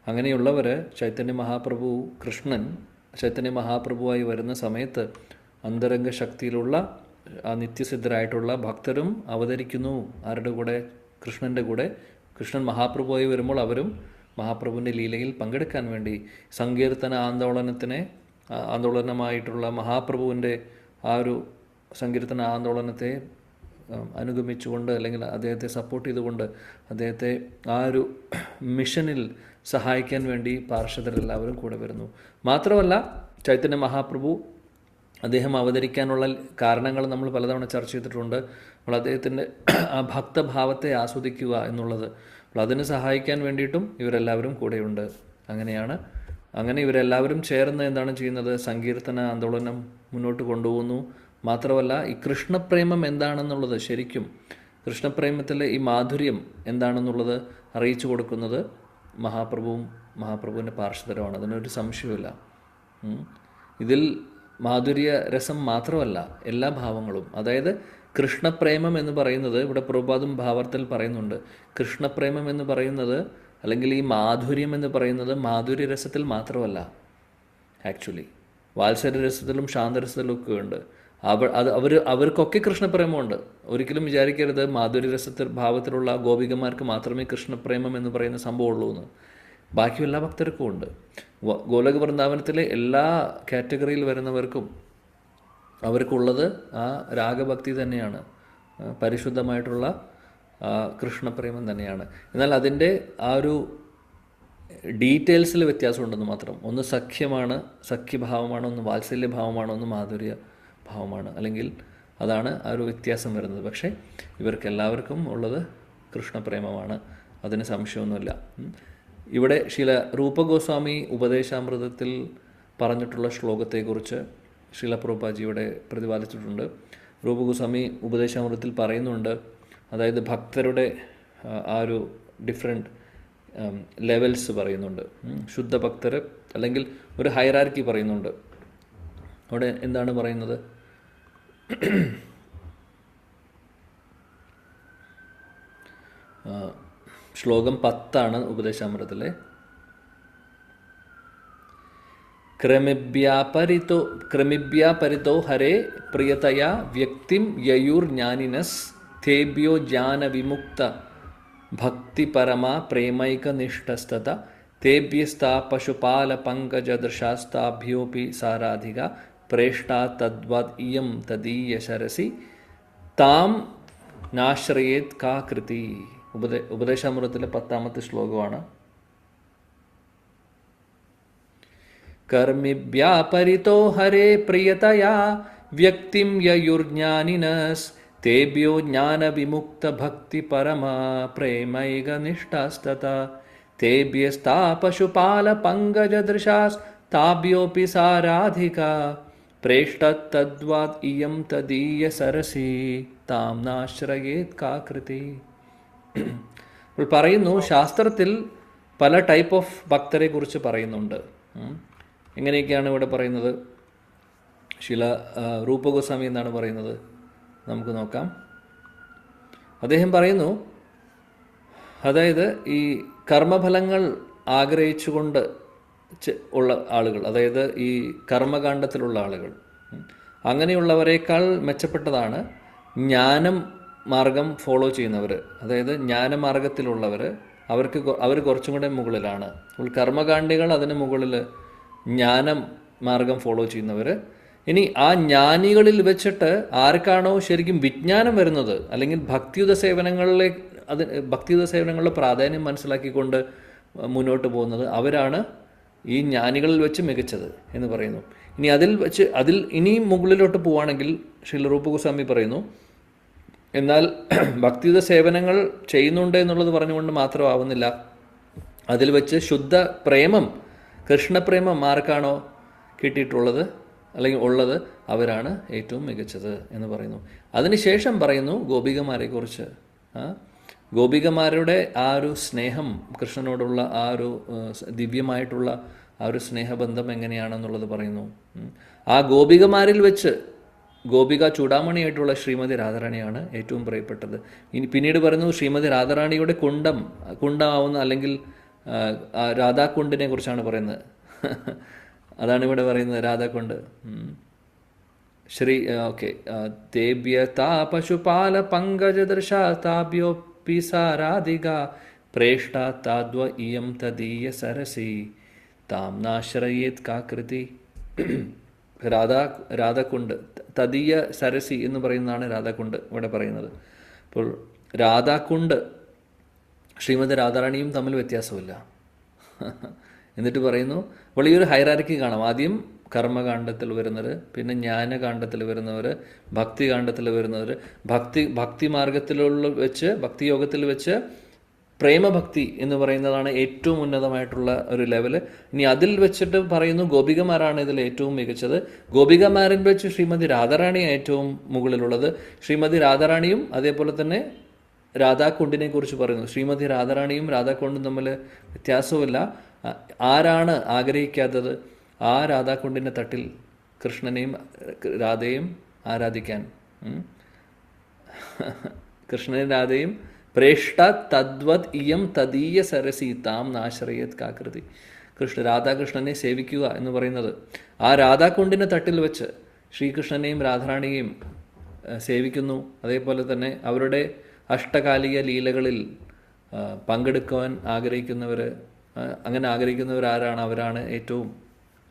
അങ്ങനെയുള്ളവർ ചൈതന്യ മഹാപ്രഭു കൃഷ്ണൻ ചൈതന്യ മഹാപ്രഭുവായി വരുന്ന സമയത്ത് അന്തരംഗ ശക്തിയിലുള്ള ആ നിത്യസിദ്ധരായിട്ടുള്ള ഭക്തരും അവതരിക്കുന്നു. ആരുടെ കൂടെ? കൃഷ്ണൻ്റെ കൂടെ. കൃഷ്ണൻ മഹാപ്രഭുവായി വരുമ്പോൾ അവരും മഹാപ്രഭുവിൻ്റെ ലീലയിൽ പങ്കെടുക്കാൻ വേണ്ടി സങ്കീർത്തന ആന്തോളനമായിട്ടുള്ള മഹാപ്രഭുവിൻ്റെ ആ ഒരു സങ്കീർത്തന ആന്തോളനത്തെ അനുഗമിച്ചുകൊണ്ട്, അല്ലെങ്കിൽ അദ്ദേഹത്തെ സപ്പോർട്ട് ചെയ്തുകൊണ്ട്, അദ്ദേഹത്തെ ആ ഒരു മിഷനിൽ സഹായിക്കാൻ വേണ്ടി പാർഷദരെല്ലാവരും കൂടെ വരുന്നു. മാത്രമല്ല ചൈതന്യ മഹാപ്രഭു അദ്ദേഹം അവതരിക്കാനുള്ള കാരണങ്ങൾ നമ്മൾ പലതവണ ചർച്ച ചെയ്തിട്ടുണ്ട്. അപ്പോൾ അദ്ദേഹത്തിൻ്റെ ആ ഭക്തഭാവത്തെ ആസ്വദിക്കുക എന്നുള്ളത്, അപ്പോൾ അതിന് സഹായിക്കാൻ വേണ്ടിയിട്ടും ഇവരെല്ലാവരും കൂടെയുണ്ട്. അങ്ങനെ ഇവരെല്ലാവരും ചേർന്ന് എന്താണ് ചെയ്യുന്നത്? സങ്കീർത്തന ആന്തോളനം മുന്നോട്ട് കൊണ്ടുപോകുന്നു. മാത്രമല്ല ഈ കൃഷ്ണപ്രേമം എന്താണെന്നുള്ളത്, ശരിക്കും കൃഷ്ണപ്രേമത്തിലെ ഈ മാധുര്യം എന്താണെന്നുള്ളത് അറിയിച്ചു കൊടുക്കുന്നത് മഹാപ്രഭുവിൻ്റെ പാർഷദരുമാണ്. അതിനൊരു സംശയമില്ല. ഇതിൽ മാധുര്യ രസം മാത്രമല്ല, എല്ലാ ഭാവങ്ങളും, അതായത് കൃഷ്ണപ്രേമം എന്ന് പറയുന്നത് ഇവിടെ പ്രഭുപാദും ഭാവാർത്ഥത്തിൽ പറയുന്നുണ്ട്. കൃഷ്ണപ്രേമം എന്ന് പറയുന്നത്, അല്ലെങ്കിൽ ഈ മാധുര്യം എന്ന് പറയുന്നത് മാധുര്യ രസത്തിൽ മാത്രമല്ല, ആക്ച്വലി വാത്സല്യ രസത്തിലും ശാന്തരസത്തിലും ഒക്കെ ഉണ്ട്. അവർക്കൊക്കെ കൃഷ്ണപ്രേമമുണ്ട്. ഒരിക്കലും വിചാരിക്കരുത് മാധുര്യ രസത്തിൽ ഭാവത്തിലുള്ള ഗോപികമാർക്ക് മാത്രമേ കൃഷ്ണപ്രേമം എന്ന് പറയുന്ന സംഭവമുള്ളൂ എന്ന്. ബാക്കി എല്ലാ ഭക്തർക്കും ഉണ്ട്. ഗോലക വൃന്ദാവനത്തിലെ എല്ലാ കാറ്റഗറിയിൽ വരുന്നവർക്കും അവർക്കുള്ളത് ആ രാഗഭക്തി തന്നെയാണ്, പരിശുദ്ധമായിട്ടുള്ള കൃഷ്ണപ്രേമം തന്നെയാണ്. എന്നാൽ അതിൻ്റെ ആ ഒരു ഡീറ്റെയിൽസിൽ വ്യത്യാസമുണ്ടെന്ന് മാത്രം. ഒന്ന് സഖ്യമാണ്, സഖ്യഭാവമാണ്, ഒന്ന് വാത്സല്യഭാവമാണ്, ഒന്ന് മാധുര്യ ഭാവമാണ്. അല്ലെങ്കിൽ അതാണ് ആ ഒരു വ്യത്യാസം വരുന്നത്. പക്ഷേ ഇവർക്കെല്ലാവർക്കും ഉള്ളത് കൃഷ്ണപ്രേമമാണ്, അതിന് സംശയമൊന്നുമില്ല. ഇവിടെ ശീല രൂപഗോസ്വാമി ഉപദേശാമൃതത്തിൽ പറഞ്ഞിട്ടുള്ള ശ്ലോകത്തെക്കുറിച്ച് ശീല പ്രഭുപാജിയുടെ പ്രതിപാദിച്ചിട്ടുണ്ട്. രൂപഗോസ്വാമി ഉപദേശാമൃതത്തിൽ പറയുന്നുണ്ട്, അതായത് ഭക്തരുടെ ആ ഒരു ഡിഫറെൻറ്റ് ലെവൽസ് പറയുന്നുണ്ട്. ശുദ്ധ ഭക്തർ അല്ലെങ്കിൽ ഒരു ഹൈറാർക്കി പറയുന്നുണ്ട്. അവിടെ എന്താണ് പറയുന്നത്? ശ്ലോകം 10 ഉപദേശാമൃതത്തിലെ. ക്രമിഭ്യാപരിതോ ഹരേ പ്രിയതയാ വ്യക്തിം യയുർജ്ഞാനിനസ് തേഭ്യോ ജ്ഞാനവിമുക്ത ഭക്തിപരമാ പ്രേമൈകനിഷ്ഠസ്തത തേഭ്യസ്താ പശുപാലപങ്കജദൃശാസ്താഭ്യോപി സാരാധിക പ്രേഷ്ടാ തദ്വദ് ഇയം തദീയശരസി താം നാശ്രയേത് കാ കൃതി. ഉപദേശാമൃതത്തിലെ 10ാമത്തെ ശ്ലോകമാണ്. കർമ്മിഭ്യാപരിതോ ഹരേ പ്രിയതയാ വ്യക്തിം യയുർജ്ഞാനിനസ് തേഭ്യോ ജ്ഞാനവിമുക്ത ഭക്തിപരമാ പ്രേമൈകനിഷ്ഠാസ്തത തേഭ്യസ്താ പശുപാലപങ്കജദൃശാസ്താഭ്യോപി സാരാധിക പ്രേഷ്ടത്തദ്വാത് ഇയം തദീയ സരസി താം നാശ്രയേത് കാ കൃതി. പറയുന്നു, ശാസ്ത്രത്തിൽ പല ടൈപ്പ് ഓഫ് ഭക്തരെ കുറിച്ച് പറയുന്നുണ്ട്. എങ്ങനെയൊക്കെയാണ് ഇവിടെ പറയുന്നത്? ശില രൂപഗോസ്വാമി എന്നാണ് പറയുന്നത്, നമുക്ക് നോക്കാം. അദ്ദേഹം പറയുന്നു, അതായത് ഈ കർമ്മഫലങ്ങൾ ആഗ്രഹിച്ചുകൊണ്ട് ഉള്ള ആളുകൾ, അതായത് ഈ കർമ്മകാണ്ഡത്തിലുള്ള ആളുകൾ, അങ്ങനെയുള്ളവരെക്കാൾ മെച്ചപ്പെട്ടതാണ് ജ്ഞാനം മാർഗം ഫോളോ ചെയ്യുന്നവർ. അതായത് ജ്ഞാനമാർഗത്തിലുള്ളവർ, അവർ കുറച്ചും കൂടെ മുകളിലാണ്. കർമ്മകാണ്ഡികൾ അതിന് മുകളിൽ ജ്ഞാനം മാർഗം ഫോളോ ചെയ്യുന്നവർ. ഇനി ആ ജ്ഞാനികളിൽ വെച്ചിട്ട് ആർക്കാണോ ശരിക്കും വിജ്ഞാനം വരുന്നത്, അല്ലെങ്കിൽ ഭക്തിയുത സേവനങ്ങളുടെ പ്രാധാന്യം മനസ്സിലാക്കിക്കൊണ്ട് മുന്നോട്ട് പോകുന്നത്, അവരാണ് ഈ ജ്ഞാനികളിൽ വെച്ച് മികച്ചത് എന്ന് പറയുന്നു. ഇനി അതിൽ ഇനിയും മുകളിലോട്ട് പോവുകയാണെങ്കിൽ ശ്രീ രൂപഗോസ്വാമി പറയുന്നു, എന്നാൽ ഭക്തിയുത സേവനങ്ങൾ ചെയ്യുന്നുണ്ട് എന്നുള്ളത് പറഞ്ഞുകൊണ്ട് മാത്രമാവുന്നില്ല, അതിൽ വെച്ച് ശുദ്ധ പ്രേമം, കൃഷ്ണപ്രേമം ആർക്കാണോ കിട്ടിയിട്ടുള്ളത് അല്ലെങ്കിൽ ഉള്ളത്, അവരാണ് ഏറ്റവും മികച്ചത് എന്ന് പറയുന്നു. അതിനുശേഷം പറയുന്നു ഗോപികമാരെക്കുറിച്ച്. ഗോപികമാരുടെ ആ ഒരു സ്നേഹം, കൃഷ്ണനോടുള്ള ആ ഒരു ദിവ്യമായിട്ടുള്ള ആ ഒരു സ്നേഹബന്ധം എങ്ങനെയാണെന്നുള്ളത് പറയുന്നു. ആ ഗോപികമാരിൽ വെച്ച് ഗോപിക ചൂടാമണിയായിട്ടുള്ള ശ്രീമതി രാധാറാണിയാണ് ഏറ്റവും പ്രിയപ്പെട്ടത്. ഇനി പിന്നീട് പറയുന്നു, ശ്രീമതി രാധാറാണിയുടെ കുണ്ടമാവുന്ന അല്ലെങ്കിൽ രാധാകുണ്ടിനെ കുറിച്ചാണ് പറയുന്നത്. അതാണ് ഇവിടെ പറയുന്നത്, രാധാകുണ്ട്. തേഭ്യ താ പശുപാല പങ്കജദൃശാസ്താഭ്യോപി സാരാധിക പ്രേഷ്ടാ താദ്വ ഇയം തദീയ സരസി താം നാശ്രയേത് കാ കൃതി. രാധാകുണ്ട്, തദീയ സരസി എന്ന് പറയുന്നതാണ് രാധാകുണ്ട് ഇവിടെ പറയുന്നത്. അപ്പോൾ രാധാകുണ്ട് ശ്രീമതി രാധാറാണിയും തമ്മിൽ വ്യത്യാസമില്ല. എന്നിട്ട് പറയുന്നു, അപ്പോൾ ഈ ഒരു ഹൈറാർക്കി കാണാം. ആദ്യം കർമ്മകാണ്ഡത്തിൽ വരുന്നവർ, പിന്നെ ജ്ഞാനകാണ്ഡത്തിൽ വരുന്നവർ, ഭക്തികാണ്ഡത്തിൽ വരുന്നവർ, ഭക്തി മാർഗത്തിലുള്ള വെച്ച്, ഭക്തിയോഗത്തിൽ വെച്ച് പ്രേമഭക്തി എന്ന് പറയുന്നതാണ് ഏറ്റവും ഉന്നതമായിട്ടുള്ള ഒരു ലെവല്. ഇനി അതിൽ വെച്ചിട്ട് പറയുന്നു ഗോപികമാരാണ് ഇതിൽ ഏറ്റവും മികച്ചത്. ഗോപികമാരിൽ വെച്ച് ശ്രീമതി രാധാറാണി ഏറ്റവും മുകളിലുള്ളത്. ശ്രീമതി രാധാറാണിയും അതേപോലെ തന്നെ രാധാകുണ്ടിനെ കുറിച്ച് പറയുന്നു. ശ്രീമതി രാധാറാണിയും രാധാകുണ്ടും തമ്മിൽ വ്യത്യാസവുമില്ല. ആരാണ് ആഗ്രഹിക്കാത്തത് ആ രാധാകുണ്ടിൻ്റെ തട്ടിൽ കൃഷ്ണനെയും രാധയും ആരാധിക്കാൻ? കൃഷ്ണനും രാധയും പ്രേഷ്ഠ തദ്വത് ഇയം തദീയ സരസി താം നാശ്രയത് കാകൃതി. രാധാകൃഷ്ണനെ സേവിക്കുക എന്ന് പറയുന്നത് ആ രാധാകുണ്ടിൻ്റെ തട്ടിൽ വെച്ച് ശ്രീകൃഷ്ണനെയും രാധാറാണിയെയും സേവിക്കുന്നു. അതേപോലെ തന്നെ അവരുടെ അഷ്ടകാലിക ലീലകളിൽ പങ്കെടുക്കുവാൻ ആഗ്രഹിക്കുന്നവർ, അങ്ങനെ ആഗ്രഹിക്കുന്നവർ ആരാണ്? അവരാണ് ഏറ്റവും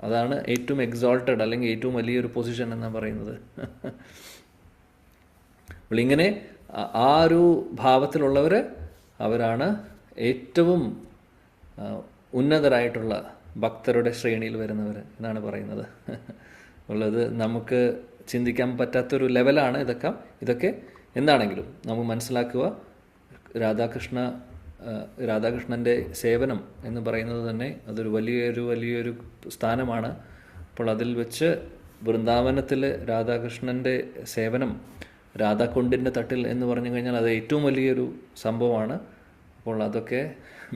അതാണ് ഏറ്റവും എക്സോൾട്ടഡ് അല്ലെങ്കിൽ ഏറ്റവും വലിയൊരു പൊസിഷൻ എന്നാണ് പറയുന്നത്. അപ്പോൾ ഇങ്ങനെ ആ ഒരു ഭാവത്തിലുള്ളവർ അവരാണ് ഏറ്റവും ഉന്നതരായിട്ടുള്ള ഭക്തരുടെ ശ്രേണിയിൽ വരുന്നവർ എന്നാണ് പറയുന്നത്. ഉള്ളത് നമുക്ക് ചിന്തിക്കാൻ പറ്റാത്തൊരു ലെവലാണ് ഇതൊക്കെ. എന്താണെങ്കിലും നമുക്ക് മനസ്സിലാക്കുക, രാധാകൃഷ്ണൻ്റെ സേവനം എന്ന് പറയുന്നത് തന്നെ അതൊരു വലിയൊരു സ്ഥാനമാണ്. അപ്പോൾ അതിൽ വെച്ച് വൃന്ദാവനത്തിൽ രാധാകൃഷ്ണൻ്റെ സേവനം രാധാകുണ്ടിൻ്റെ തട്ടിൽ എന്ന് പറഞ്ഞു കഴിഞ്ഞാൽ അത് ഏറ്റവും വലിയൊരു സംഭവമാണ്. അപ്പോൾ അതൊക്കെ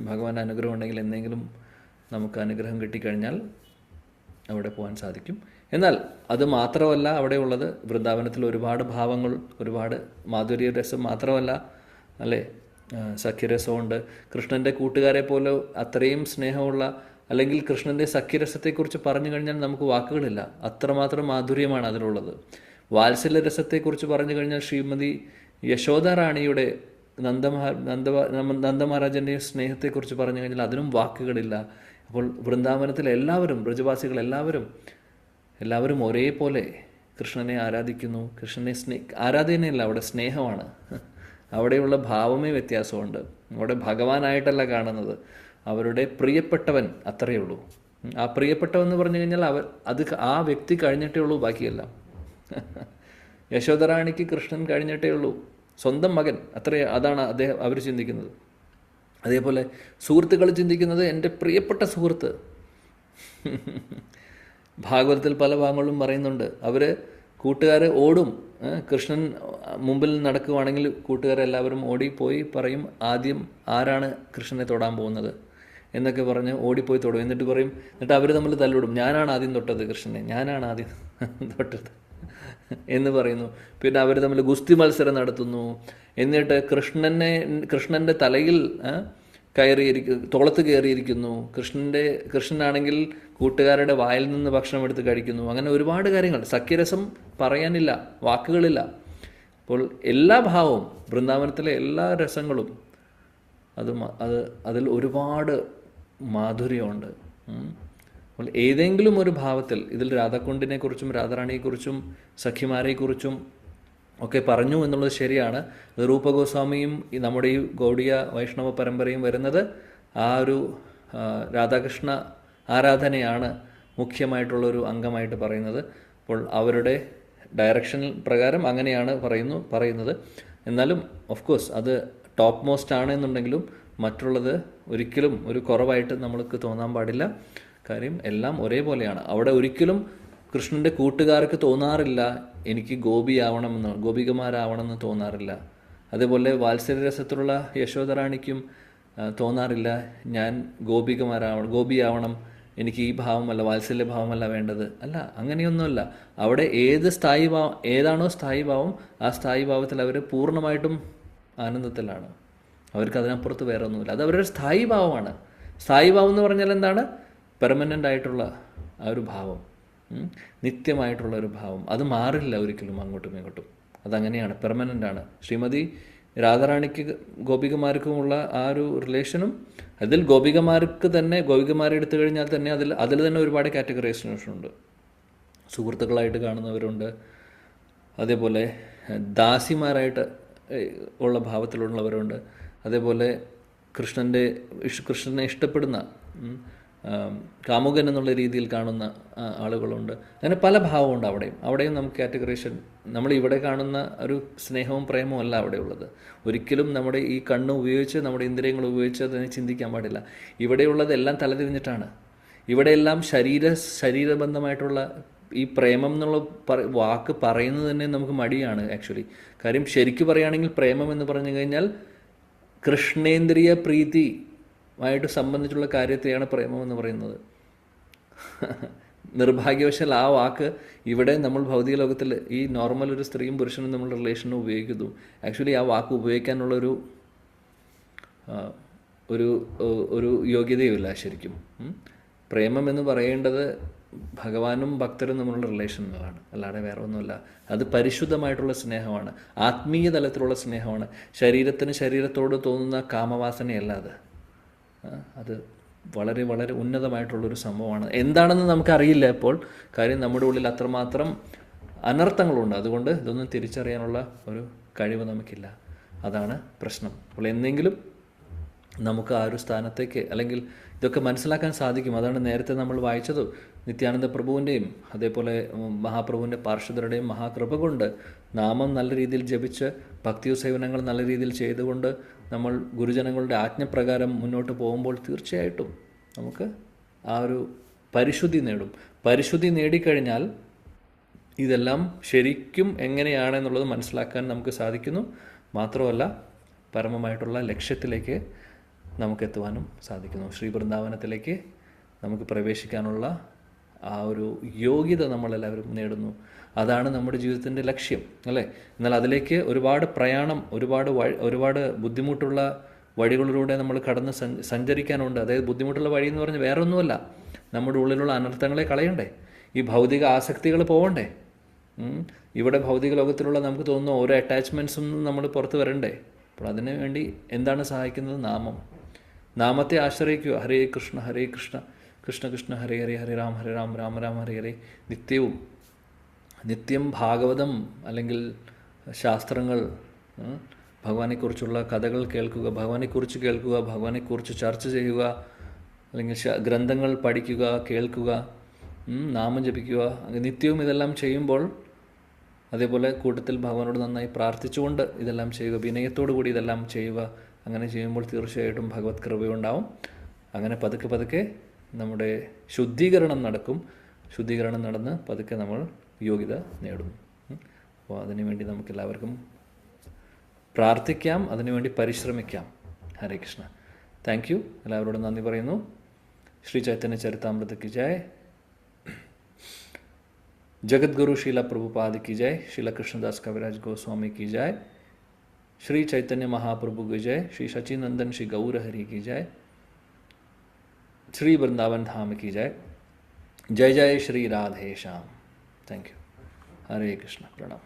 ഭഗവാൻ അനുഗ്രഹം ഉണ്ടെങ്കിൽ എന്തെങ്കിലും നമുക്ക് അനുഗ്രഹം കിട്ടിക്കഴിഞ്ഞാൽ അവിടെ പോകാൻ സാധിക്കും. എന്നാൽ അത് മാത്രമല്ല അവിടെ ഉള്ളത്. വൃന്ദാവനത്തിൽ ഒരുപാട് ഭാവങ്ങൾ, ഒരുപാട് മാധുര്യ രസം മാത്രമല്ല അല്ലേ, സഖ്യരസമുണ്ട്. കൃഷ്ണൻ്റെ കൂട്ടുകാരെ പോലെ അത്രയും സ്നേഹമുള്ള, അല്ലെങ്കിൽ കൃഷ്ണൻ്റെ സഖ്യരസത്തെക്കുറിച്ച് പറഞ്ഞു കഴിഞ്ഞാൽ നമുക്ക് വാക്കുകളില്ല, അത്രമാത്രം മാധുര്യമാണ് അതിലുള്ളത്. വാത്സല്യ രസത്തെക്കുറിച്ച് പറഞ്ഞു കഴിഞ്ഞാൽ ശ്രീമതി യശോദ റാണിയുടെ നന്ദമഹാരാജൻ്റെ സ്നേഹത്തെക്കുറിച്ച് പറഞ്ഞു കഴിഞ്ഞാൽ അതിനും വാക്കുകളില്ല. അപ്പോൾ വൃന്ദാവനത്തിലെ എല്ലാവരും, ബ്രജവാസികൾ എല്ലാവരും ഒരേപോലെ കൃഷ്ണനെ ആരാധിക്കുന്നു. കൃഷ്ണനെ ആരാധനയല്ല, അവിടെ സ്നേഹമാണ്. അവിടെയുള്ള ഭാവമേ വ്യത്യാസമുണ്ട്. അവിടെ ഭഗവാനായിട്ടല്ല കാണുന്നത്, അവരുടെ പ്രിയപ്പെട്ടവൻ, അത്രയേ ഉള്ളൂ. ആ പ്രിയപ്പെട്ടവൻ എന്ന് പറഞ്ഞു കഴിഞ്ഞാൽ ആ വ്യക്തി കഴിഞ്ഞിട്ടേ ഉള്ളൂ ബാക്കിയെല്ലാം. യശോദറാണിക്ക് കൃഷ്ണൻ കഴിഞ്ഞിട്ടേ ഉള്ളൂ, സ്വന്തം മകൻ, അതാണ് അവർ ചിന്തിക്കുന്നത്. അതേപോലെ സുഹൃത്തുക്കൾ ചിന്തിക്കുന്നത് എൻ്റെ പ്രിയപ്പെട്ട സുഹൃത്ത്. ഭാഗവതത്തിൽ പല ഭാഗങ്ങളിലും പറയുന്നുണ്ട്, അവർ കൂട്ടുകാർ ഓടും. കൃഷ്ണൻ മുമ്പിൽ നടക്കുവാണെങ്കിൽ കൂട്ടുകാരെല്ലാവരും ഓടിപ്പോയി പറയും ആദ്യം ആരാണ് കൃഷ്ണനെ തൊടാൻ പോകുന്നത് എന്നൊക്കെ പറഞ്ഞ് ഓടിപ്പോയി തൊടും. എന്നിട്ട് അവർ തമ്മിൽ തല്ലിടും, ഞാനാണ് ആദ്യം തൊട്ടത് കൃഷ്ണനെ, ഞാനാണ് ആദ്യം തൊട്ടത് എന്ന് പറയുന്നു. പിന്നെ അവർ തമ്മിൽ ഗുസ്തി മത്സരം നടത്തുന്നു. എന്നിട്ട് കൃഷ്ണൻ്റെ തലയിൽ തോളത്ത് കയറിയിരിക്കുന്നു. കൃഷ്ണനാണെങ്കിൽ കൂട്ടുകാരുടെ വായിൽ നിന്ന് ഭക്ഷണം എടുത്ത് കഴിക്കുന്നു. അങ്ങനെ ഒരുപാട് കാര്യങ്ങൾ. സഖ്യരസം പറയാനില്ല, വാക്കുകളില്ല. അപ്പോൾ എല്ലാ ഭാവവും, വൃന്ദാവനത്തിലെ എല്ലാ രസങ്ങളും അതിൽ ഒരുപാട് മാധുര്യമുണ്ട്. അപ്പോൾ ഏതെങ്കിലും ഒരു ഭാവത്തിൽ ഇതിൽ രാധാകുണ്ടിനെക്കുറിച്ചും രാധാറാണിയെക്കുറിച്ചും സഖിമാരെക്കുറിച്ചും ഒക്കെ പറഞ്ഞു എന്നുള്ളത് ശരിയാണ്. രൂപഗോസ്വാമിയും നമ്മുടെ ഈ ഗൗഡിയ വൈഷ്ണവ പരമ്പരയും വരുന്നത് ആ ഒരു രാധാകൃഷ്ണ ആരാധനയാണ് മുഖ്യമായിട്ടുള്ളൊരു അംഗമായിട്ട് പറയുന്നത്. അപ്പോൾ അവരുടെ ഡയറക്ഷൻ പ്രകാരം അങ്ങനെയാണ് പറയുന്നത്. എന്നാലും ഓഫ് കോഴ്സ് അത് ടോപ്പ് മോസ്റ്റ് ആണ് എന്നുണ്ടെങ്കിലും മറ്റുള്ളത് ഒരിക്കലും ഒരു കുറവായിട്ട് നമ്മൾക്ക് തോന്നാൻ പാടില്ല. കാര്യം എല്ലാം ഒരേപോലെയാണ്. അവിടെ ഒരിക്കലും കൃഷ്ണൻ്റെ കൂട്ടുകാർക്ക് തോന്നാറില്ല എനിക്ക് ഗോപികമാരാവണമെന്ന് തോന്നാറില്ല. അതേപോലെ വാത്സല്യരസത്തിലുള്ള യശോദറാണിക്കും തോന്നാറില്ല ഞാൻ ഗോപിയാവണം, എനിക്ക് ഈ ഭാവമല്ല, വാത്സല്യ ഭാവമല്ല വേണ്ടത്. അല്ല, അങ്ങനെയൊന്നുമല്ല. അവിടെ ഏതാണോ സ്ഥായി ഭാവം ആ സ്ഥായി ഭാവത്തിൽ അവർ പൂർണ്ണമായിട്ടും ആനന്ദത്തിലാണ്. അവർക്ക് അതിനപ്പുറത്ത് വേറെ ഒന്നുമില്ല. അത് അവരുടെ സ്ഥായി ഭാവമാണ്. സ്ഥായി ഭാവം എന്ന് പറഞ്ഞാൽ എന്താണ്? പെർമനൻ്റ് ആയിട്ടുള്ള ആ ഒരു ഭാവം, നിത്യമായിട്ടുള്ള ഒരു ഭാവം. അത് മാറില്ല ഒരിക്കലും അങ്ങോട്ടും ഇങ്ങോട്ടും. അതങ്ങനെയാണ്, പെർമനൻ്റ് ആണ്. ശ്രീമതി രാധാറാണിക്ക് ഗോപികമാർക്കുമുള്ള ആ ഒരു റിലേഷനും അതിൽ ഗോപികമാരെ എടുത്തു കഴിഞ്ഞാൽ തന്നെ അതിൽ തന്നെ ഒരുപാട് കാറ്റഗറൈസേഷനുണ്ട്. സുഹൃത്തുക്കളായിട്ട് കാണുന്നവരുണ്ട്, അതേപോലെ ദാസിമാരായിട്ട് ഉള്ള ഭാവത്തിലുള്ളവരുണ്ട്, അതേപോലെ കൃഷ്ണനെ ഇഷ്ടപ്പെടുന്ന കാമുകൻ എന്നുള്ള രീതിയിൽ കാണുന്ന ആളുകളുണ്ട്. അങ്ങനെ പല ഭാവമുണ്ട് അവിടെയും നമുക്ക് കാറ്റഗറൈസേഷൻ. നമ്മൾ ഇവിടെ കാണുന്ന ഒരു സ്നേഹവും പ്രേമവും അല്ല അവിടെ ഉള്ളത്. ഒരിക്കലും നമ്മുടെ ഈ കണ്ണ് ഉപയോഗിച്ച്, നമ്മുടെ ഇന്ദ്രിയങ്ങൾ ഉപയോഗിച്ച് അതിനെ ചിന്തിക്കാൻ പാടില്ല. ഇവിടെയുള്ളതെല്ലാം തലതിരിഞ്ഞിട്ടാണ്. ഇവിടെയെല്ലാം ശരീരബന്ധമായിട്ടുള്ള ഈ പ്രേമം എന്നുള്ള വാക്ക് പറയുന്നത് തന്നെ നമുക്ക് മടിയാണ് ആക്ച്വലി. കാര്യം ശരിക്കും പറയുകയാണെങ്കിൽ പ്രേമം എന്ന് പറഞ്ഞു കഴിഞ്ഞാൽ കൃഷ്ണേന്ദ്രിയ പ്രീതി ആയിട്ട് സംബന്ധിച്ചുള്ള കാര്യത്തെയാണ് പ്രേമം എന്ന് പറയുന്നത്. നിർഭാഗ്യവശാൽ ആ വാക്ക് ഇവിടെ നമ്മൾ ഭൗതിക ലോകത്തിൽ ഈ നോർമൽ ഒരു സ്ത്രീയും പുരുഷനും തമ്മിലുള്ള റിലേഷനും ഉപയോഗിക്കുന്നു. ആക്ച്വലി ആ വാക്ക് ഉപയോഗിക്കാനുള്ള ഒരു യോഗ്യതയുമില്ല ശരിക്കും. പ്രേമം എന്ന് പറയേണ്ടത് ഭഗവാനും ഭക്തരും തമ്മിലുള്ള റിലേഷനുകളാണ്, അല്ലാതെ വേറെ ഒന്നുമല്ല. അത് പരിശുദ്ധമായിട്ടുള്ള സ്നേഹമാണ്, ആത്മീയ തലത്തിലുള്ള സ്നേഹമാണ്. ശരീരത്തോട് തോന്നുന്ന കാമവാസനയല്ല അത് വളരെ വളരെ ഉന്നതമായിട്ടുള്ളൊരു സംഭവമാണ്. എന്താണെന്ന് നമുക്കറിയില്ല ഇപ്പോൾ, കാര്യം നമ്മുടെ ഉള്ളിൽ അത്രമാത്രം അനർത്ഥങ്ങളുണ്ട്. അതുകൊണ്ട് ഇതൊന്നും തിരിച്ചറിയാനുള്ള ഒരു കഴിവ് നമുക്കില്ല. അതാണ് പ്രശ്നം. അപ്പോൾ എന്തെങ്കിലും നമുക്ക് ആ ഒരു സ്ഥാനത്തേക്ക്, അല്ലെങ്കിൽ ഇതൊക്കെ മനസ്സിലാക്കാൻ സാധിക്കും. അതാണ് നേരത്തെ നമ്മൾ വായിച്ചത്, നിത്യാനന്ദ പ്രഭുവിൻ്റെയും അതേപോലെ മഹാപ്രഭുവിൻ്റെ പാർഷദരുടെയും മഹാകൃപ കൊണ്ട് നാമം നല്ല രീതിയിൽ ജപിച്ച് ഭക്തി സേവനങ്ങൾ നല്ല രീതിയിൽ ചെയ്തുകൊണ്ട് നമ്മൾ ഗുരുജനങ്ങളുടെ ആജ്ഞപ്രകാരം മുന്നോട്ട് പോകുമ്പോൾ തീർച്ചയായിട്ടും നമുക്ക് ആ ഒരു പരിശുദ്ധി നേടും. പരിശുദ്ധി നേടിക്കഴിഞ്ഞാൽ ഇതെല്ലാം ശരിക്കും എങ്ങനെയാണെന്നുള്ളത് മനസ്സിലാക്കാൻ നമുക്ക് സാധിക്കുന്നു. മാത്രമല്ല പരമമായിട്ടുള്ള ലക്ഷ്യത്തിലേക്ക് നമുക്ക് എത്തുവാനും സാധിക്കുന്നു. ശ്രീ വൃന്ദാവനത്തിലേക്ക് നമുക്ക് പ്രവേശിക്കാനുള്ള ആ ഒരു യോഗ്യത നമ്മളെല്ലാവരും നേടുന്നു. അതാണ് നമ്മുടെ ജീവിതത്തിൻ്റെ ലക്ഷ്യം, അല്ലേ? എന്നാൽ അതിലേക്ക് ഒരുപാട് പ്രയാണം, ഒരുപാട് ബുദ്ധിമുട്ടുള്ള വഴികളിലൂടെ നമ്മൾ കടന്ന് സഞ്ചരിക്കാനുണ്ട്. അതായത് ബുദ്ധിമുട്ടുള്ള വഴി എന്ന് പറഞ്ഞാൽ വേറെ ഒന്നുമല്ല, നമ്മുടെ ഉള്ളിലുള്ള അനർത്ഥങ്ങളെ കളയണ്ടേ, ഈ ഭൗതിക ആസക്തികൾ പോകണ്ടേ. ഇവിടെ ഭൗതിക ലോകത്തിലുള്ള നമുക്ക് തോന്നുന്ന ഓരോ അറ്റാച്ച്മെൻറ്റ്സും നമ്മൾ പുറത്ത് വരണ്ടേ. അപ്പോൾ അതിനു വേണ്ടി എന്താണ് സഹായിക്കുന്നത്? നാമത്തെ ആശ്രയിക്കുക. ഹരേ കൃഷ്ണ ഹരേ കൃഷ്ണ കൃഷ്ണ കൃഷ്ണ ഹരേ ഹരേ ഹരേ രാം രാം രാം ഹരേ ഹരേ. നിത്യം ഭാഗവതം അല്ലെങ്കിൽ ശാസ്ത്രങ്ങൾ, ഭഗവാനെക്കുറിച്ചുള്ള കഥകൾ കേൾക്കുക, ഭഗവാനെക്കുറിച്ച് കേൾക്കുക, ഭഗവാനെക്കുറിച്ച് ചർച്ച ചെയ്യുക, അല്ലെങ്കിൽ ഗ്രന്ഥങ്ങൾ പഠിക്കുക, കേൾക്കുക, നാമം ജപിക്കുക. നിത്യവും ഇതെല്ലാം ചെയ്യുമ്പോൾ, അതേപോലെ കൂട്ടത്തിൽ ഭഗവാനോട് നന്നായി പ്രാർത്ഥിച്ചുകൊണ്ട് ഇതെല്ലാം ചെയ്യുക, വിനയത്തോടു കൂടി ഇതെല്ലാം ചെയ്യുക. അങ്ങനെ ചെയ്യുമ്പോൾ തീർച്ചയായിട്ടും ഭഗവത് കൃപയുണ്ടാവും. അങ്ങനെ പതുക്കെ പതുക്കെ നമ്മുടെ ശുദ്ധീകരണം നടക്കും. ശുദ്ധീകരണം നടന്ന് പതുക്കെ നമ്മൾ യോഗ്യത നേടും. അപ്പോൾ അതിനുവേണ്ടി നമുക്കെല്ലാവർക്കും പ്രാർത്ഥിക്കാം, അതിനുവേണ്ടി പരിശ്രമിക്കാം. ഹരേ കൃഷ്ണ. Thank you. എല്ലാവരോടും നന്ദി പറയുന്നു. ശ്രീ ചൈതന്യ ചരിതാമൃത की जय, जगत गुरु शीला प्रभुपाद की जय, शीला कृष्णदास कविराज गोस्वामी की जय, श्री चैतन्य महाप्रभु की जय, श्री सचिनंदन श्री गौर हरि की जय, श्री वृंदावन धाम की जय. जय जय श्री राधे श्याम. Thank you. हरे कृष्ण. प्रणाम.